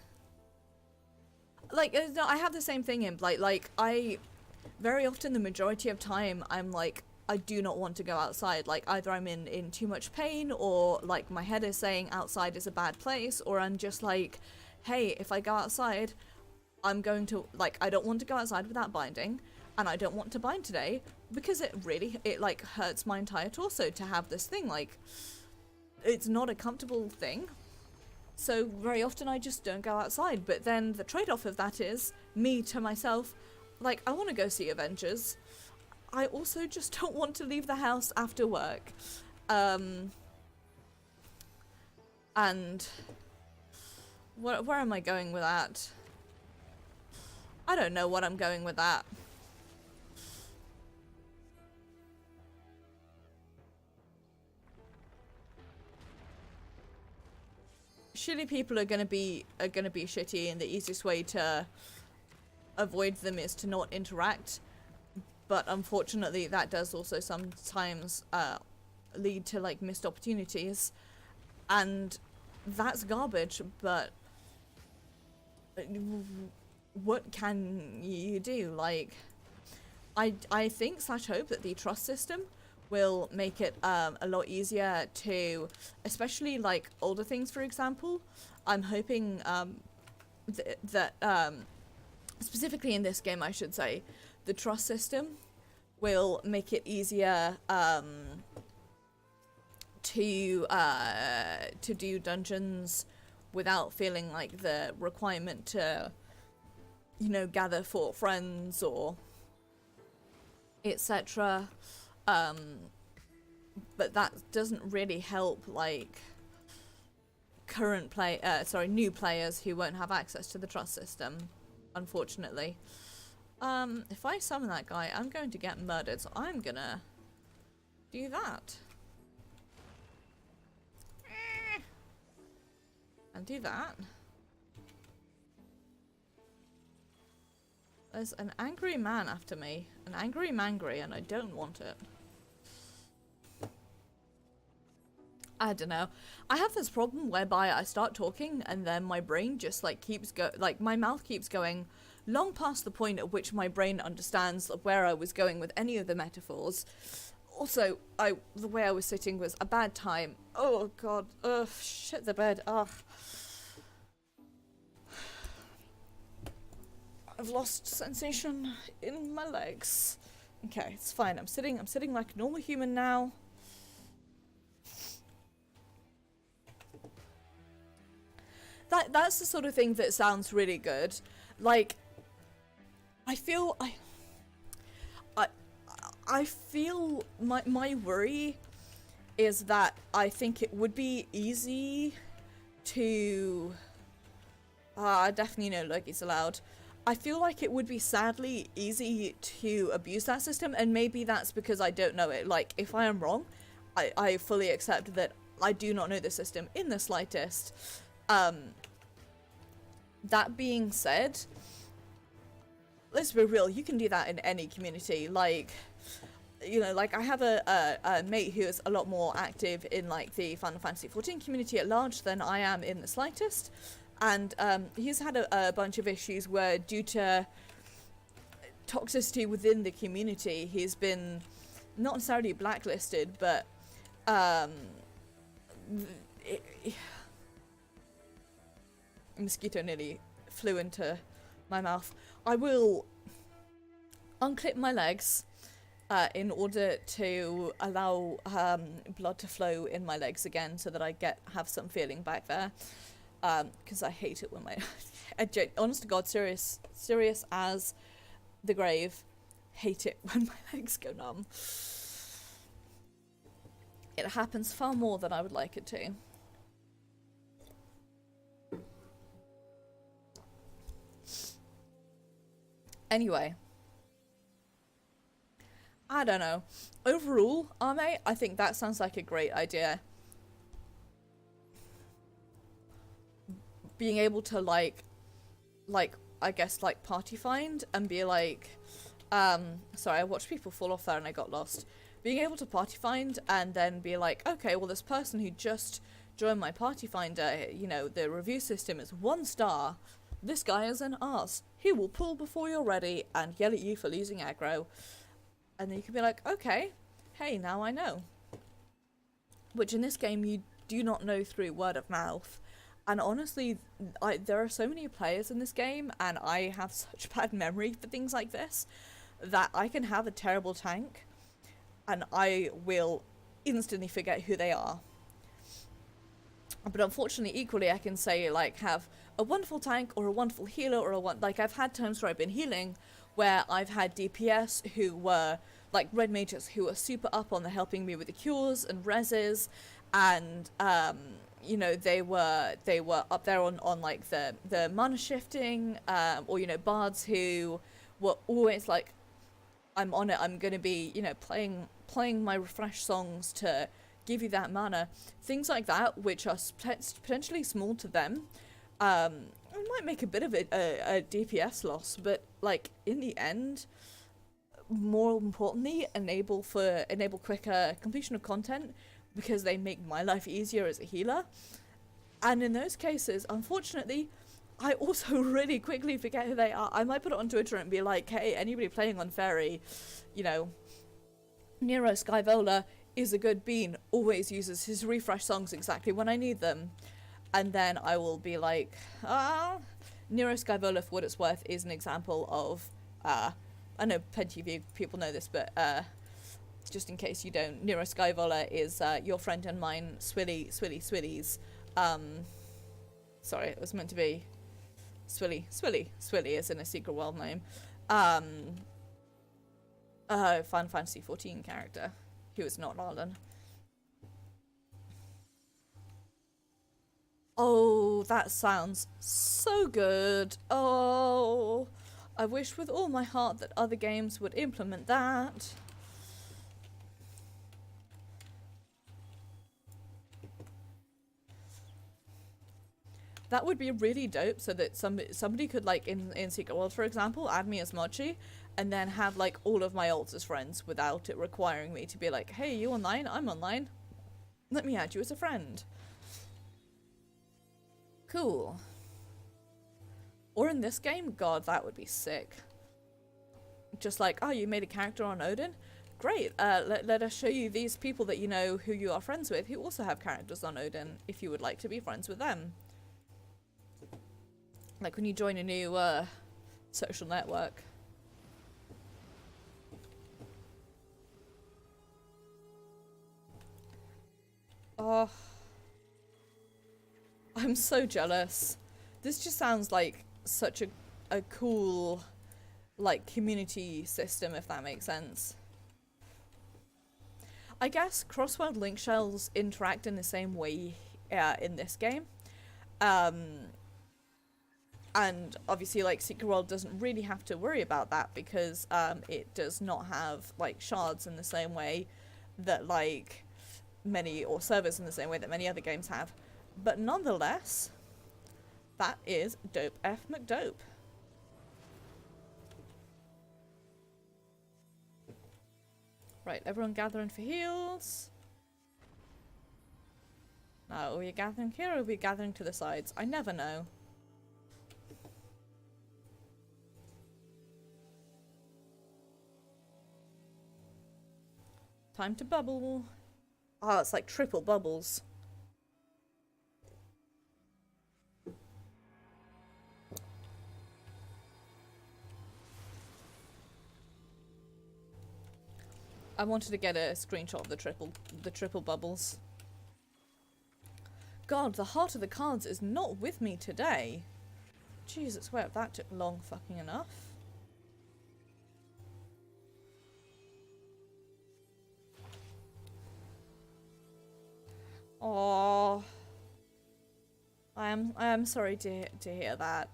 Like, no, I have the same thing in Blight. Like, I very often, the majority of time, I'm like, I do not want to go outside. Like, either I'm in too much pain, or like my head is saying outside is a bad place, or I'm just like, hey, if I go outside, I'm going to, like, I don't want to go outside without binding, and I don't want to bind today because it like hurts my entire torso to have this thing. Like, it's not a comfortable thing. So very often I just don't go outside. But then the trade-off of that is me to myself, like, I want to go see Avengers. I also just don't want to leave the house after work. And where am I going with that? I don't know what I'm going with that. Shitty people are gonna be shitty, and the easiest way to avoid them is to not interact. But unfortunately, that does also sometimes lead to like missed opportunities, and that's garbage. But what can you do? Like, I think / hope that the trust system will make it a lot easier to, especially like older things, for example. I'm hoping that specifically in this game, I should say, the trust system will make it easier to do dungeons without feeling like the requirement to, you know, gather for friends or etc. but that doesn't really help, like, new players who won't have access to the trust system, unfortunately. If I summon that guy, I'm going to get murdered, so I'm gonna do that. And do that. There's an angry man after me. An angry mangry, and I don't want it. I don't know. I have this problem whereby I start talking and then my brain just like my mouth keeps going long past the point at which my brain understands where I was going with any of the metaphors. Also, the way I was sitting was a bad time. Oh god. Ugh, shit the bed. Ugh. I've lost sensation in my legs. Okay, it's fine. I'm sitting like a normal human now. That's the sort of thing that sounds really good. Like, I feel my worry is that I think it would be easy to definitely no lurgies allowed. I feel like it would be sadly easy to abuse that system, and maybe that's because I don't know it. Like, if I am wrong, I fully accept that I do not know the system in the slightest. That being said, let's be real, you can do that in any community. Like, you know, like I have a mate who is a lot more active in like the Final Fantasy XIV community at large than I am in the slightest. And he's had a bunch of issues where, due to toxicity within the community, he's been not necessarily blacklisted, but mosquito nearly flew into my mouth. I will unclip my legs in order to allow blood to flow in my legs again, so that I have some feeling back there. Because I hate it when honest to God, serious as the grave, hate it when my legs go numb. It happens far more than I would like it to. Anyway, I don't know. Overall, Ame, I think that sounds like a great idea. Being able to like I guess like party find and be like, sorry, I watched people fall off there and I got lost. Being able to party find and then be like, okay, well, this person who just joined my party finder, you know, the review system is 1 star. This guy is an arse. He will pull before you're ready and yell at you for losing aggro. And then you can be like, okay, hey, now I know. Which in this game you do not know through word of mouth. And honestly, there are so many players in this game, and I have such bad memory for things like this, that I can have a terrible tank, and I will instantly forget who they are. But unfortunately, equally, I can say, like, have a wonderful tank, or a wonderful healer, or like, I've had times where I've been healing, where I've had DPS who were, like, red mages who were super up on the helping me with the cures and reses, and, you know, they were up there on like the mana shifting, or, you know, bards who were always like, I'm on it, I'm gonna be, you know, playing my refresh songs to give you that mana, things like that, which are potentially small to them. It might make a bit of a DPS loss, but like in the end, more importantly, enable quicker completion of content, because they make my life easier as a healer. And in those cases, unfortunately, I also really quickly forget who they are. I might put it on Twitter and be like, hey, anybody playing on Fairy, you know, Nero Skyvola is a good bean, always uses his refresh songs exactly when I need them. And then I will be like, Nero Skyvola, for what it's worth, is an example of, I know plenty of you people know this, but just in case you don't, Nero Skyvola is your friend and mine, Swilly's. Sorry, it was meant to be Swilly is in a Secret World name. Final Fantasy XIV character, who is not Arlen. Oh, that sounds so good. Oh, I wish with all my heart that other games would implement that. That would be really dope, so that somebody could, like, in Secret World, for example, add me as Mochi, and then have, like, all of my alts as friends without it requiring me to be like, hey, you online? I'm online. Let me add you as a friend. Cool. Or in this game, God, that would be sick. Just like, oh, you made a character on Odin? Great, let us show you these people that you know who you are friends with who also have characters on Odin, if you would like to be friends with them. Like when you join a new social network. Oh, I'm so jealous. This just sounds like such a cool, like, community system, if that makes sense. I guess cross-world link shells interact in the same way in this game. And obviously, like, Secret World doesn't really have to worry about that because it does not have, like, shards in the same way that, like, or servers in the same way that many other games have. But nonetheless, that is dope F McDope. Right, everyone gathering for heals. Now, are we gathering here or are we gathering to the sides? I never know. Time to bubble. Oh, it's like triple bubbles. I wanted to get a screenshot of the triple bubbles. God, the heart of the cards is not with me today. Jesus, well, that took long fucking enough. Oh, I am sorry to hear that.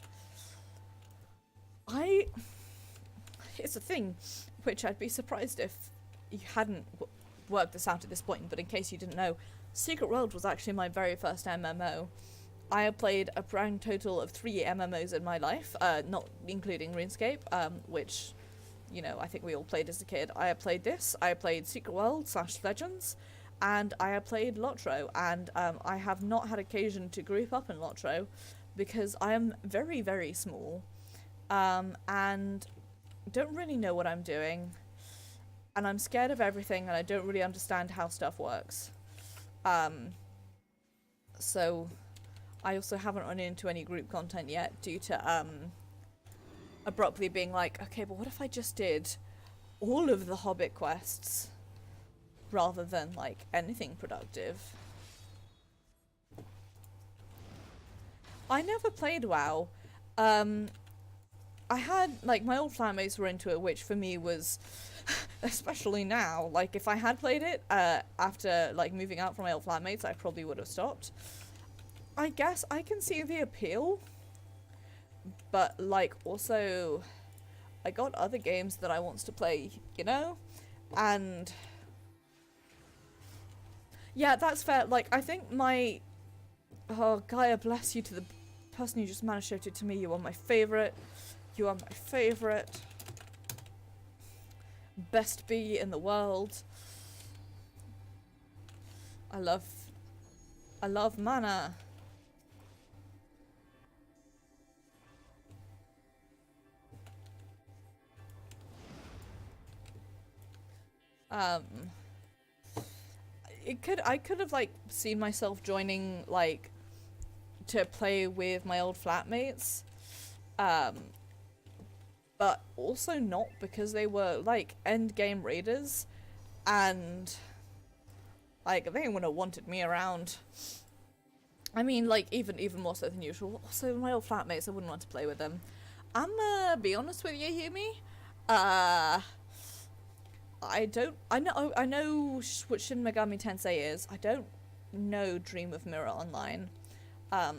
It's a thing which I'd be surprised if you hadn't worked this out at this point, but in case you didn't know, Secret World was actually my very first MMO. I have played a grand total of 3 MMOs in my life, not including RuneScape, which, you know, I think we all played as a kid. I have played this, I have played Secret World / Legends, and I have played Lotro, and I have not had occasion to group up in Lotro because I am very, very small, and don't really know what I'm doing, and I'm scared of everything, and I don't really understand how stuff works. So I also haven't run into any group content yet due to abruptly being like, okay, but what if I just did all of the Hobbit quests rather than, like, anything productive? I never played WoW. I had, like, my old flatmates were into it, which for me was, especially now, like, if I had played it after, like, moving out from my old flatmates, I probably would have stopped. I guess I can see the appeal, but, like, also, I got other games that I wants to play, you know? And yeah, that's fair. Like, I think my... Oh, Gaia, bless you to the person who just managed to me. You are my favourite. You are my favourite. Best bee in the world. I love mana. I could have, like, seen myself joining, like, to play with my old flatmates, but also not, because they were, like, end game raiders, and, like, they wouldn't have wanted me around. I mean, like, even more so than usual. Also, my old flatmates, I wouldn't want to play with them. I'm gonna be honest with you, Yumi. I know what Shin Megami Tensei is. I don't know Dream of Mirror Online. I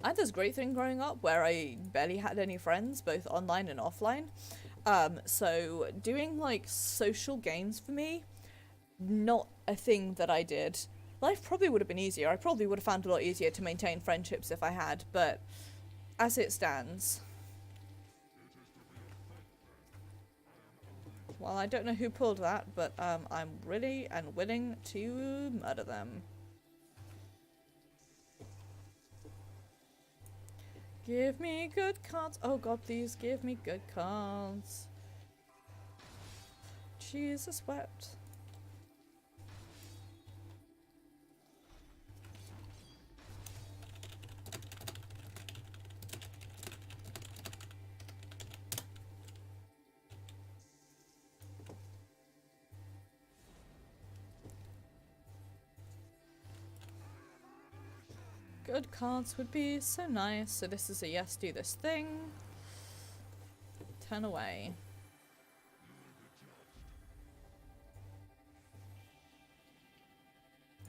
had this great thing growing up where I barely had any friends, both online and offline. So doing like social games for me, not a thing that I did. Life probably would have been easier. I probably would have found it a lot easier to maintain friendships if I had, but as it stands, well, I don't know who pulled that, but I'm ready and willing to murder them. Give me good cards. Oh god, please give me good cards. Jesus wept. Good cards would be so nice. So this is a yes, do this thing. Turn away.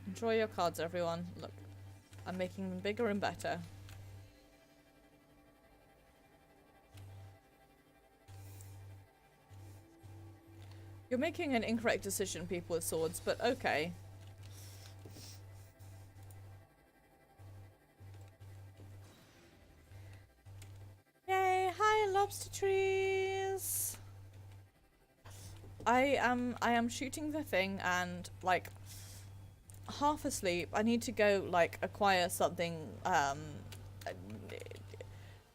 Enjoy your cards, everyone. Look, I'm making them bigger and better. You're making an incorrect decision, people with swords, but okay. Yay! Hi, lobster trees! I am shooting the thing and, like, half asleep. I need to go, like, acquire something,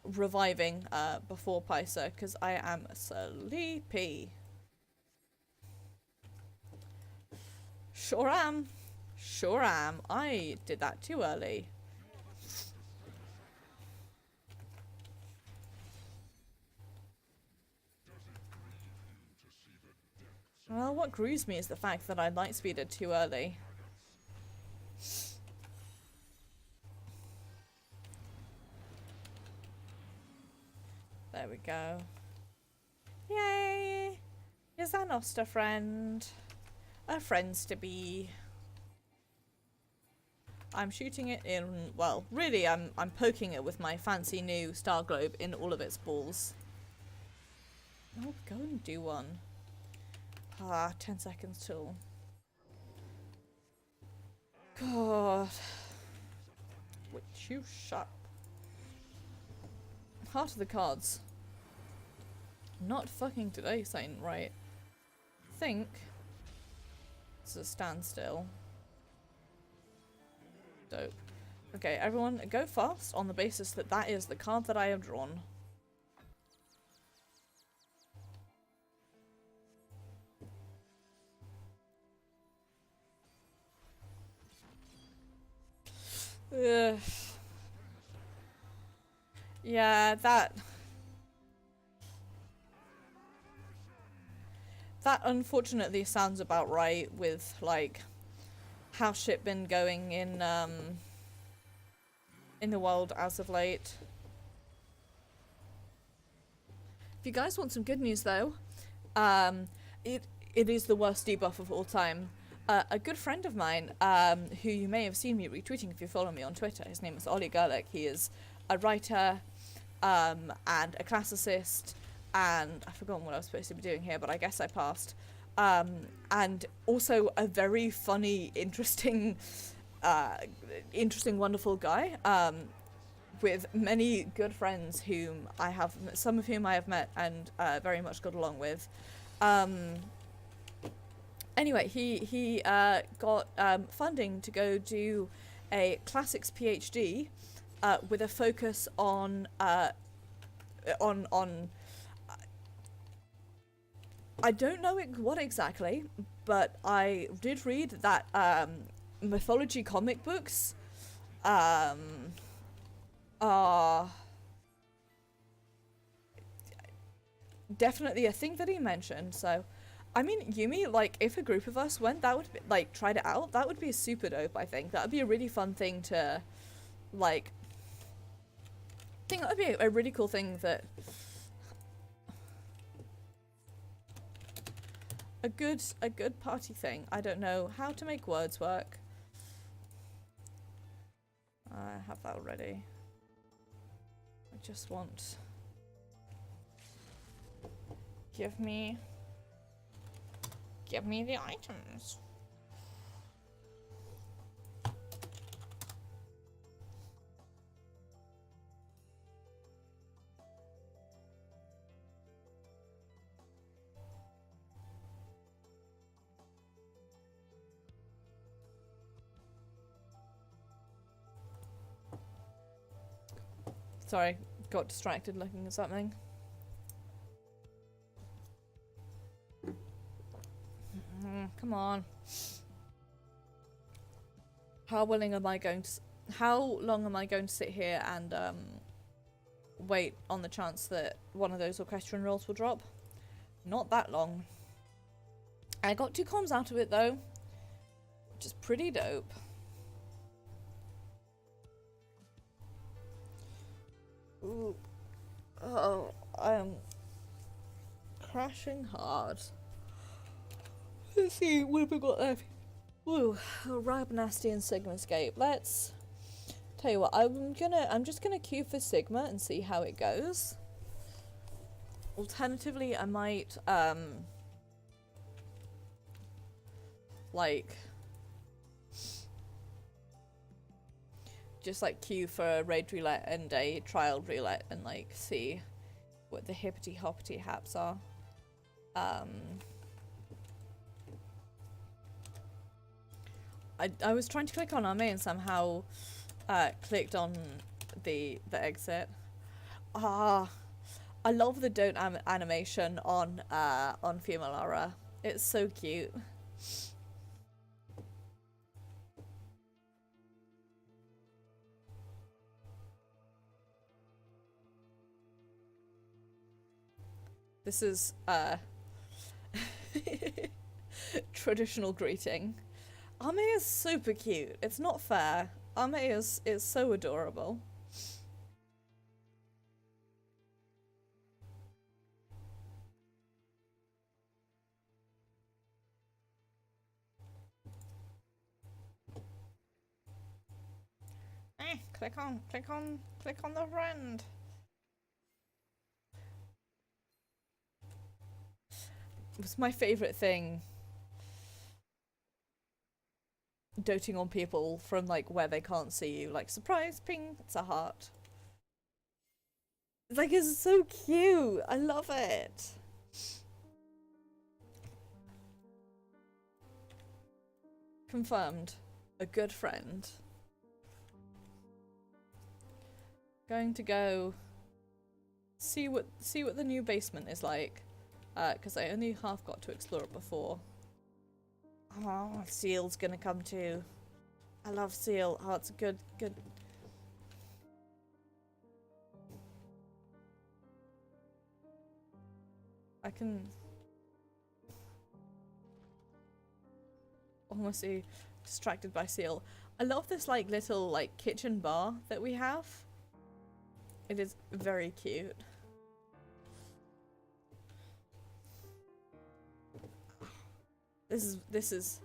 reviving, before Paisa, because I am sleepy. Sure am. Sure am. I did that too early. Well, what grieves me is the fact that I light speeded too early. There we go. Yay! Is that not a friend? A friend's to be. I'm shooting it in, well, really I'm poking it with my fancy new star globe in all of its balls. Oh, go and do one. 10 seconds till. God. Would you shut? Heart of the cards. Not fucking today, saying right. Think. It's a standstill. Dope. Okay, everyone, go fast on the basis that that is the card that I have drawn. Ugh. Yeah, that unfortunately sounds about right with, like, how shit been going in the world as of late. If you guys want some good news though, it is the worst debuff of all time. A good friend of mine, who you may have seen me retweeting if you follow me on Twitter, his name is Ollie Gerlich. He is a writer, and a classicist, and I've forgotten what I was supposed to be doing here, but I guess I passed. And also a very funny, interesting, wonderful guy, with many good friends whom I have, some of whom I have met and very much got along with. Anyway, he got funding to go do a classics PhD with a focus on I don't know what exactly, but I did read that mythology comic books are definitely a thing that he mentioned. So, I mean, Yumi, like, if a group of us went, that would be, like, tried it out, that would be super dope, I think. That would be a really fun thing to, like, I think that would be a really cool thing that a good party thing. I don't know how to make words work. I have that already. I just want... Give me the items. Sorry, got distracted looking at something. Come on. How long am I going to sit here and wait on the chance that one of those equestrian rolls will drop? Not that long. I got 2 comms out of it though, which is pretty dope. Ooh. Oh, I am crashing hard. Let's see, what have we got left? Ooh, Rab Nasty and Sigma Escape. Let's tell you what, I'm just gonna queue for Sigma and see how it goes. Alternatively, I might like just like queue for a raid roulette and a trial roulette and like see what the hippity hoppity haps are. I was trying to click on army and somehow clicked on the exit. I love the don't animation on female Aura. It's so cute. This is traditional greeting. Ame is super cute. It's not fair. Ame is so adorable. Click on the friend. It's my favorite thing. Doting on people from like where they can't see you, like surprise, ping, it's a heart. Like, it's so cute. I love it. Confirmed. A good friend. Going to go see what the new basement is like, because I only half got to explore it before. Oh, Seal's gonna come too. I love Seal. Oh, it's good. I can almost see distracted by Seal. I love this like little like kitchen bar that we have. It is very cute. This is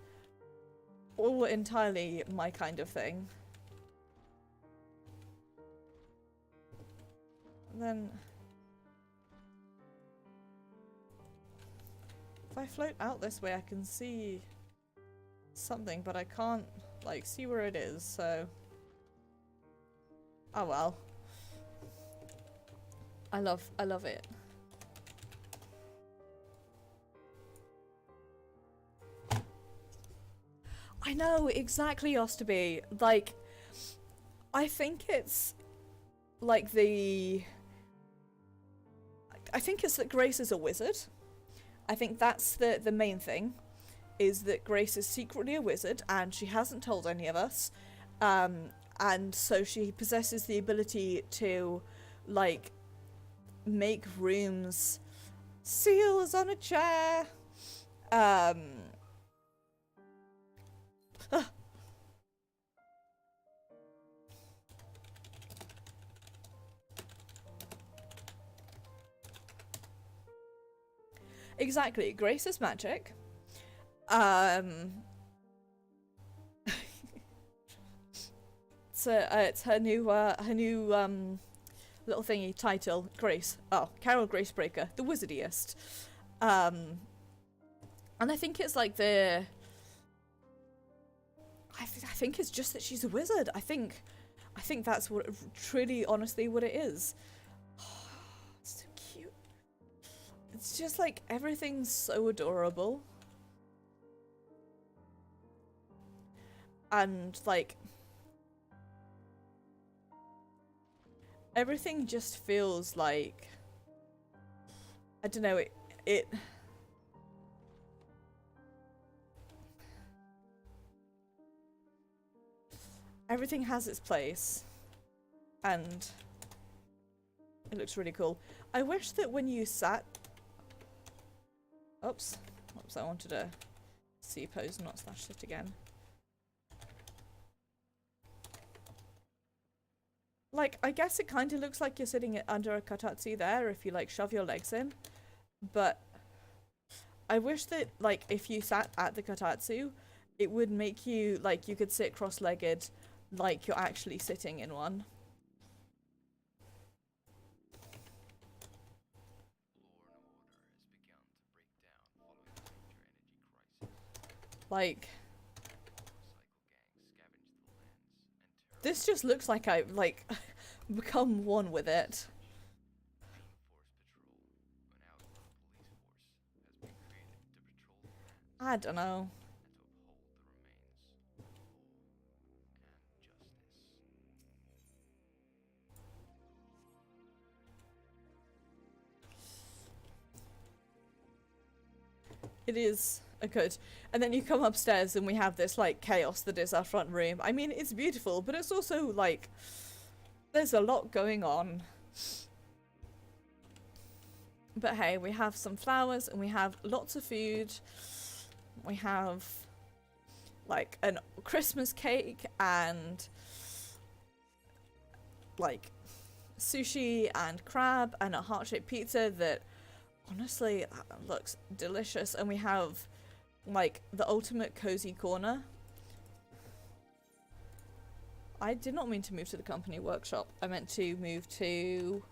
all entirely my kind of thing. And then if I float out this way I can see something, but I can't like see where it is, so oh well. I love it. I know, exactly, Osterby. Like, I think it's like I think it's that Grace is a wizard. I think that's the main thing, is that Grace is secretly a wizard and she hasn't told any of us. And so she possesses the ability to, like, make rooms. Seal is on a chair. Exactly, Grace is magic. it's her new little thingy title, Grace. Oh, Carol Gracebreaker, the wizardiest. And I think it's like the. I think it's just that she's a wizard. I think that's what truly, honestly, what it is. Oh, it's so cute. It's just like everything's so adorable. And like everything just feels like, I don't know, it everything has its place and it looks really cool. I wish that when you sat, oops, I wanted to C pose, not slash it again. Like, I guess it kind of looks like you're sitting under a katatsu there if you, like, shove your legs in. But I wish that, like, if you sat at the katatsu, it would make you, like, you could sit cross-legged like you're actually sitting in one. Like, this just looks like I've, like, become one with it. I don't know. It is a good. And then you come upstairs and we have this, like, chaos that is our front room. I mean, it's beautiful, but it's also, like, there's a lot going on. But hey, we have some flowers and we have lots of food. We have, like, a Christmas cake and, like, sushi and crab and a heart-shaped pizza that honestly looks delicious. And we have, like, the ultimate cozy corner. I did not mean to move to the company workshop. I meant to move to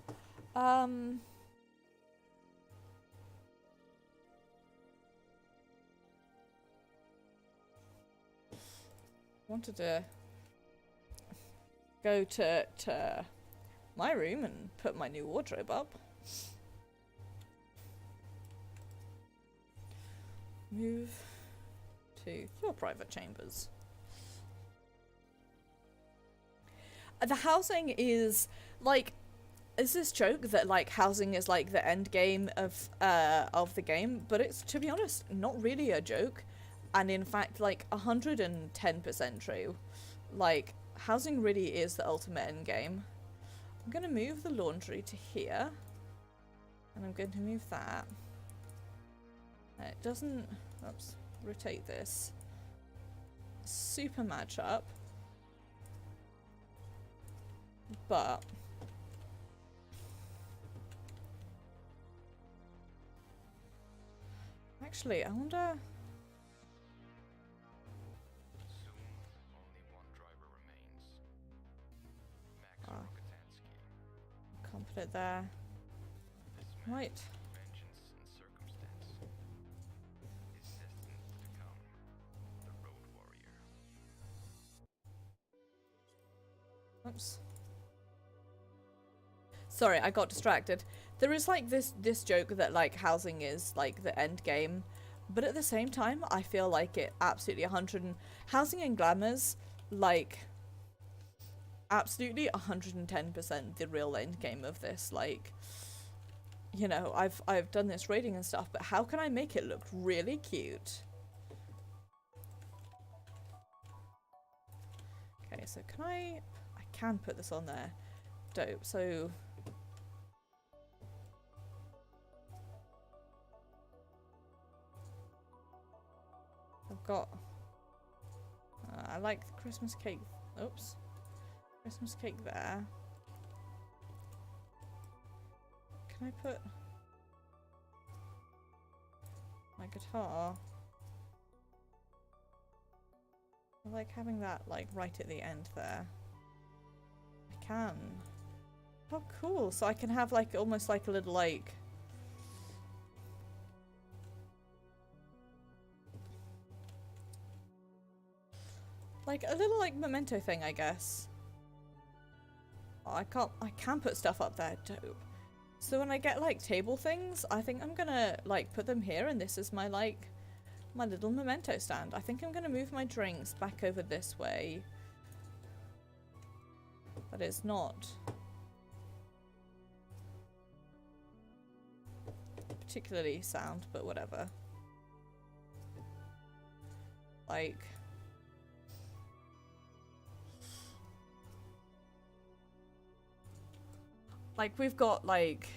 wanted to go to my room and put my new wardrobe up. Move to your private chambers. The housing is like, is this joke that like housing is like the end game of the game, but it's, to be honest, not really a joke, and in fact like 110% true. Like, housing really is the ultimate end game. I'm gonna move the laundry to here, and I'm going to move that. It doesn't, oops, rotate this. Super match up. But actually, I wonder. Soon, only one driver remains. Max Rokotansky. Can't put it there. This man, Right. vengeance and circumstance, is destined to become the road warrior. Oops. Sorry, I got distracted. There is like this joke that like housing is like the end game, but at the same time, I feel like it absolutely housing and glamours, like absolutely 110% the real end game of this. Like, you know, I've done this rating and stuff, but how can I make it look really cute? Okay, so I can put this on there. Dope. So I've got I like the Christmas cake. Oops. Christmas cake there. Can I put my guitar? I like having that like right at the end there. can. Oh, cool. So I can have like almost like a little like... like a little like memento thing, I guess. Oh, I can put stuff up there. Dope. So when I get like table things, I think I'm gonna like put them here, and this is my like my little memento stand. I think I'm gonna move my drinks back over this way. But it's not particularly sound, but whatever. Like we've got like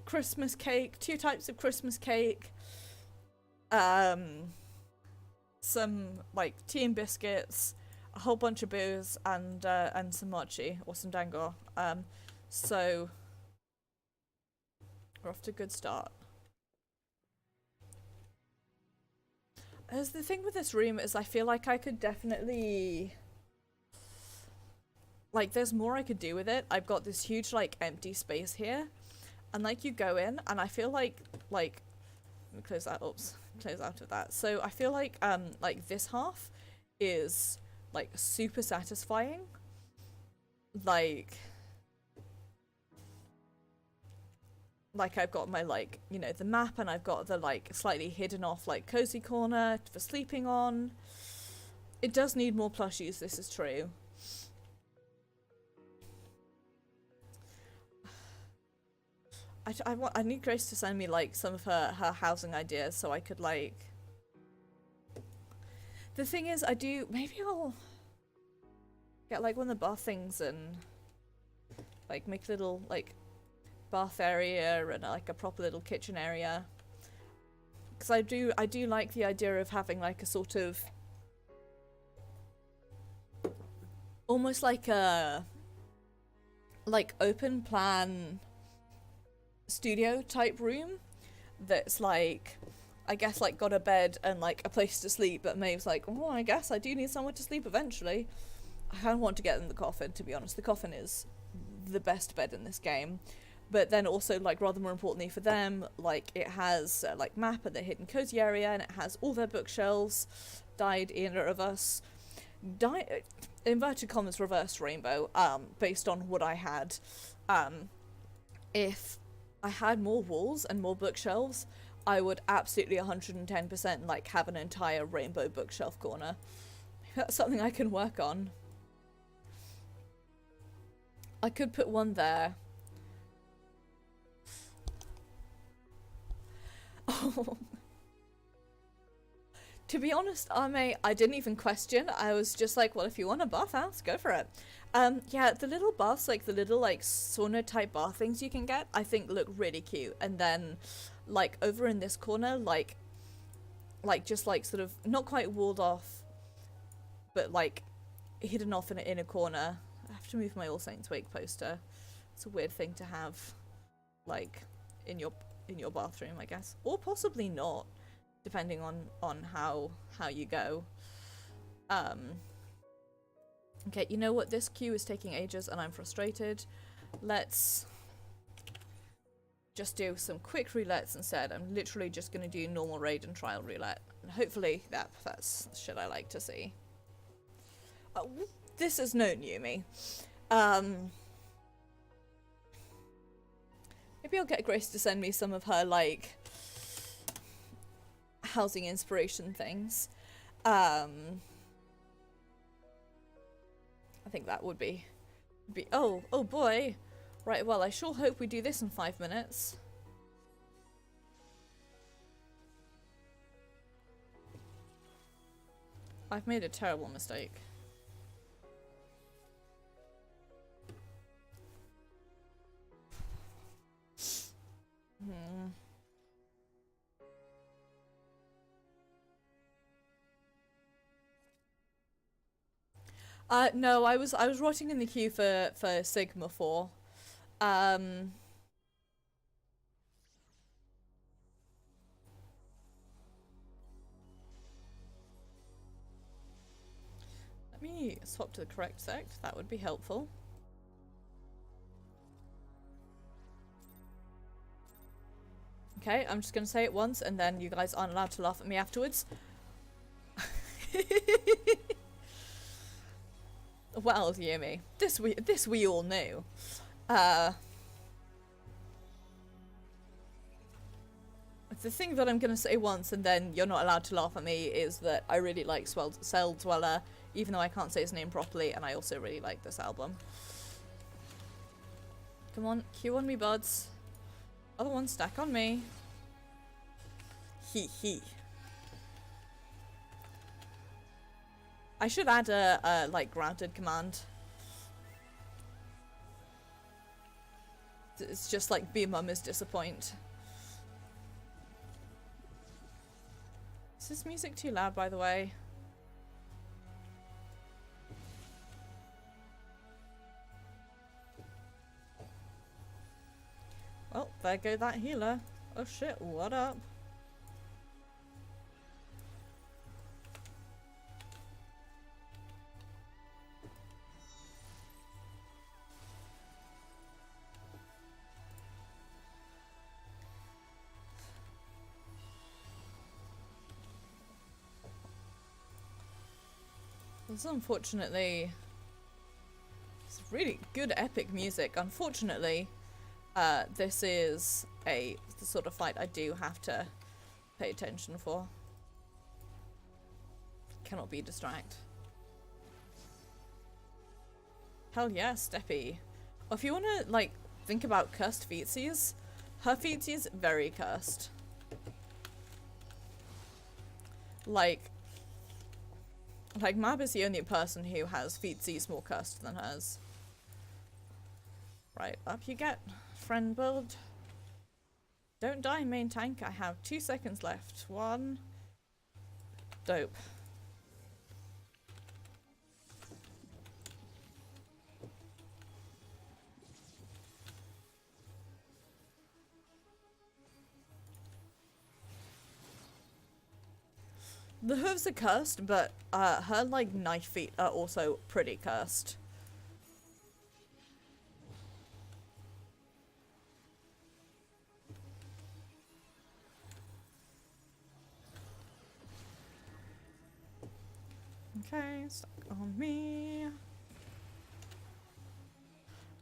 Christmas cake, 2 types of Christmas cake, some like tea and biscuits, a whole bunch of booze, and some mochi or some dango. So we're off to a good start. As the thing with this room is I feel like I could definitely... like, there's more I could do with it. I've got this huge, like, empty space here. And, like, you go in, and I feel like, let me close that, oops, close out of that. So, I feel like this half is, like, super satisfying. Like, I've got my, like, you know, the map, and I've got the, like, slightly hidden off, like, cozy corner for sleeping on. It does need more plushies, this is true. I need Grace to send me, like, some of her housing ideas so I could, like... The thing is, maybe I'll get, like, one of the bath things and, like, make a little, like, bath area and, like, a proper little kitchen area. Because I do like the idea of having, like, a sort of... almost like a... like, open plan... studio type room that's like, I guess, like, got a bed and like a place to sleep, but Maeve's like, oh, I guess I do need somewhere to sleep eventually. I kind of want to get in the coffin, to be honest. The coffin is the best bed in this game, but then also, like, rather more importantly for them, like, it has like map and the hidden cozy area, and it has all their bookshelves, dyed either of us, inverted commas reverse rainbow, based on what I had. If I had more walls and more bookshelves, I would absolutely 110% like have an entire rainbow bookshelf corner. That's something I can work on. I could put one there. Oh. To be honest, Ame, I didn't even question. I was just like, well, if you want a bathhouse, go for it. Yeah, the little baths, like the little like sauna type bath things you can get, I think look really cute. And then like over in this corner, like just like sort of not quite walled off, but like hidden off in a corner. I have to move my All Saints Wake poster. It's a weird thing to have like in your bathroom, I guess. Or possibly not, depending on how you go. Okay, you know what? This queue is taking ages and I'm frustrated. Let's just do some quick roulettes instead. I'm literally just going to do normal raid and trial roulette. And hopefully that's shit I like to see. This is no new me. Maybe I'll get Grace to send me some of her, like, housing inspiration things. I think that would be oh boy. Right, well, I sure hope we do this in 5 minutes. I've made a terrible mistake. No, I was rotting in the queue for Sigma 4. Let me swap to the correct sect. That would be helpful. Okay, I'm just gonna say it once and then you guys aren't allowed to laugh at me afterwards. Well, Yumi, this we all knew. The thing that I'm gonna say once and then you're not allowed to laugh at me is that I really like Cell Dweller, even though I can't say his name properly, and I also really like this album. Come on, Q on me, buds. Other one stack on me. Hee. I should add a like granted command. It's just like be mum is disappoint. Is this music too loud, by the way? Well, there go that healer. Oh shit, what up? This unfortunately... It's really good epic music. Unfortunately, this is the sort of fight I do have to pay attention for. Cannot be distract. Hell yeah, Steppy. Or if you want to, like, think about cursed featsies, her featsies very cursed. Like Mab is the only person who has feetsies more cursed than hers. Right, up you get, friend build. Don't die, main tank. I have 2 seconds left. 1. Dope. The hooves are cursed, but her like knife feet are also pretty cursed. Okay, stuck on me.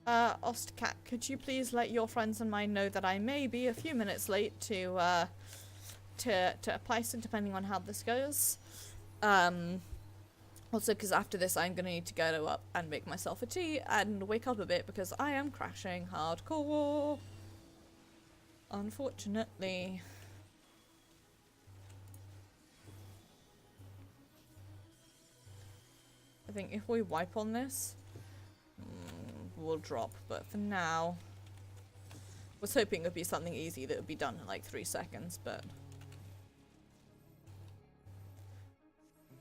Ostcat, could you please let your friends and mine know that I may be a few minutes late to apply some, depending on how this goes. Also, because after this I'm gonna need to go up and make myself a tea and wake up a bit because I am crashing hardcore. Unfortunately. I think if we wipe on this, we'll drop, but for now, I was hoping it would be something easy that would be done in like 3 seconds, but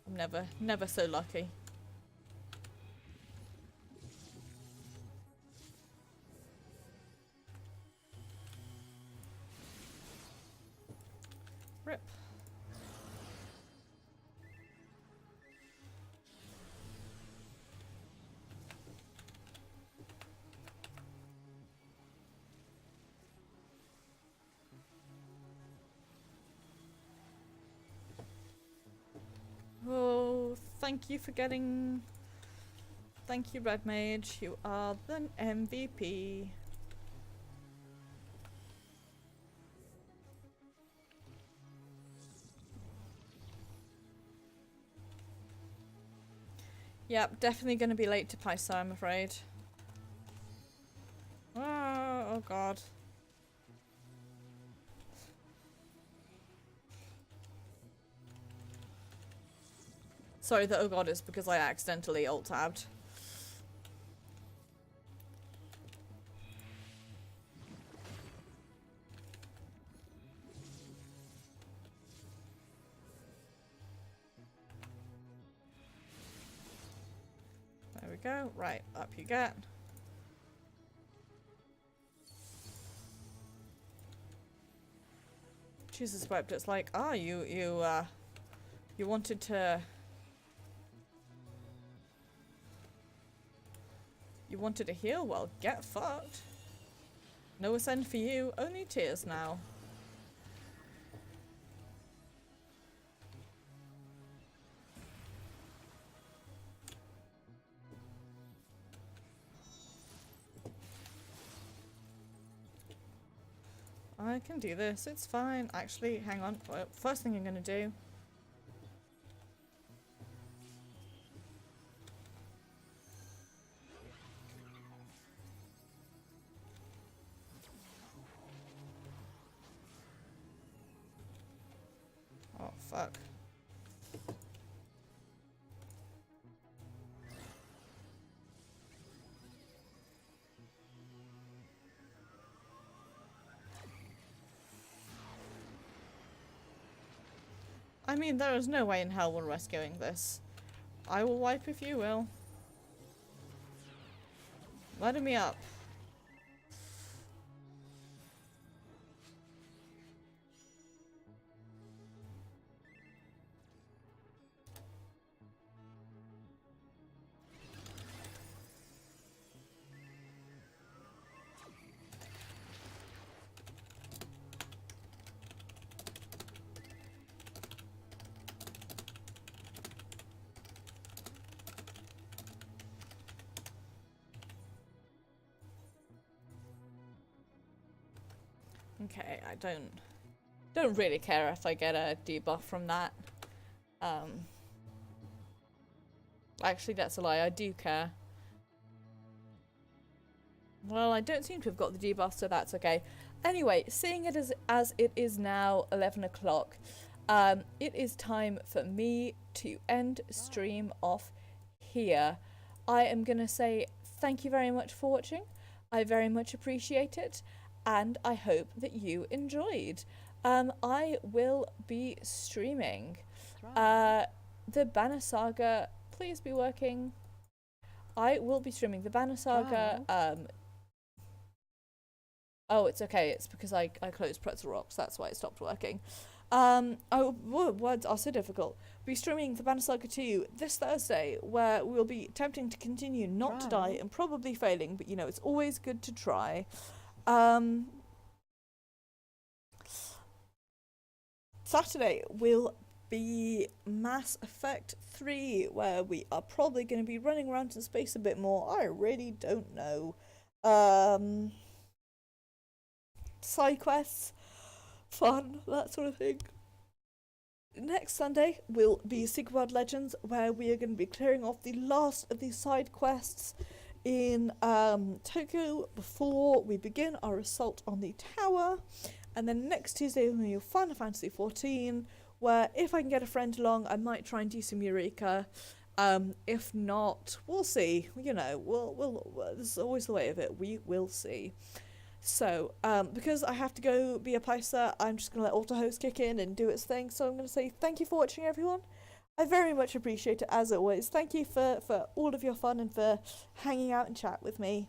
I'm never so lucky. Rip. Oh, thank you for getting... Thank you, Red Mage. You are the MVP. Yep, definitely gonna be late to Paisa, I'm afraid. Oh god. Sorry, the oh god is because I accidentally alt-tabbed. There we go. Right, up you get. Jesus wept. It's like, ah, you wanted to... You wanted to heal? Well, get fucked. No ascend for you, only tears now. I can do this, it's fine. Actually, hang on. Well, first thing I'm gonna do. Oh, fuck. I mean, there is no way in hell we're rescuing this. I will wipe if you will. Let me up. Okay, I don't really care if I get a debuff from that. Actually, that's a lie. I do care. Well, I don't seem to have got the debuff, so that's okay. Anyway, seeing it as it is now 11 o'clock, it is time for me to end stream off here. I am gonna say thank you very much for watching. I very much appreciate it. And I hope that you enjoyed. I will be streaming the Banner Saga. Please be working. I will be streaming the Banner Saga. Oh, it's okay. It's because I closed Pretzel Rocks. That's why it stopped working. Words are so difficult. We'll be streaming the Banner Saga 2 this Thursday, where we'll be attempting to continue not to die and probably failing, but you know, it's always good to try. Saturday will be Mass Effect 3, where we are probably going to be running around in space a bit more. I really don't know. Side quests, fun, that sort of thing. Next Sunday will be Secret World Legends, where we are going to be clearing off the last of these side quests in Tokyo before we begin our assault on the tower. And then next Tuesday will be Final Fantasy XIV, where if I can get a friend along, I might try and do some Eureka. If not, we'll see. You know, we'll this is always the way of it. We will see. So, because I have to go be a Paisa, I'm just going to let AutoHost kick in and do its thing. So I'm going to say thank you for watching, everyone. I very much appreciate it, as always. Thank you for all of your fun and for hanging out and chat with me.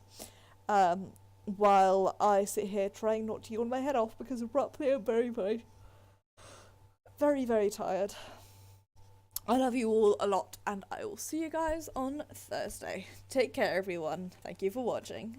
While I sit here trying not to yawn my head off, because abruptly I'm very, very tired. I love you all a lot, and I will see you guys on Thursday. Take care, everyone. Thank you for watching.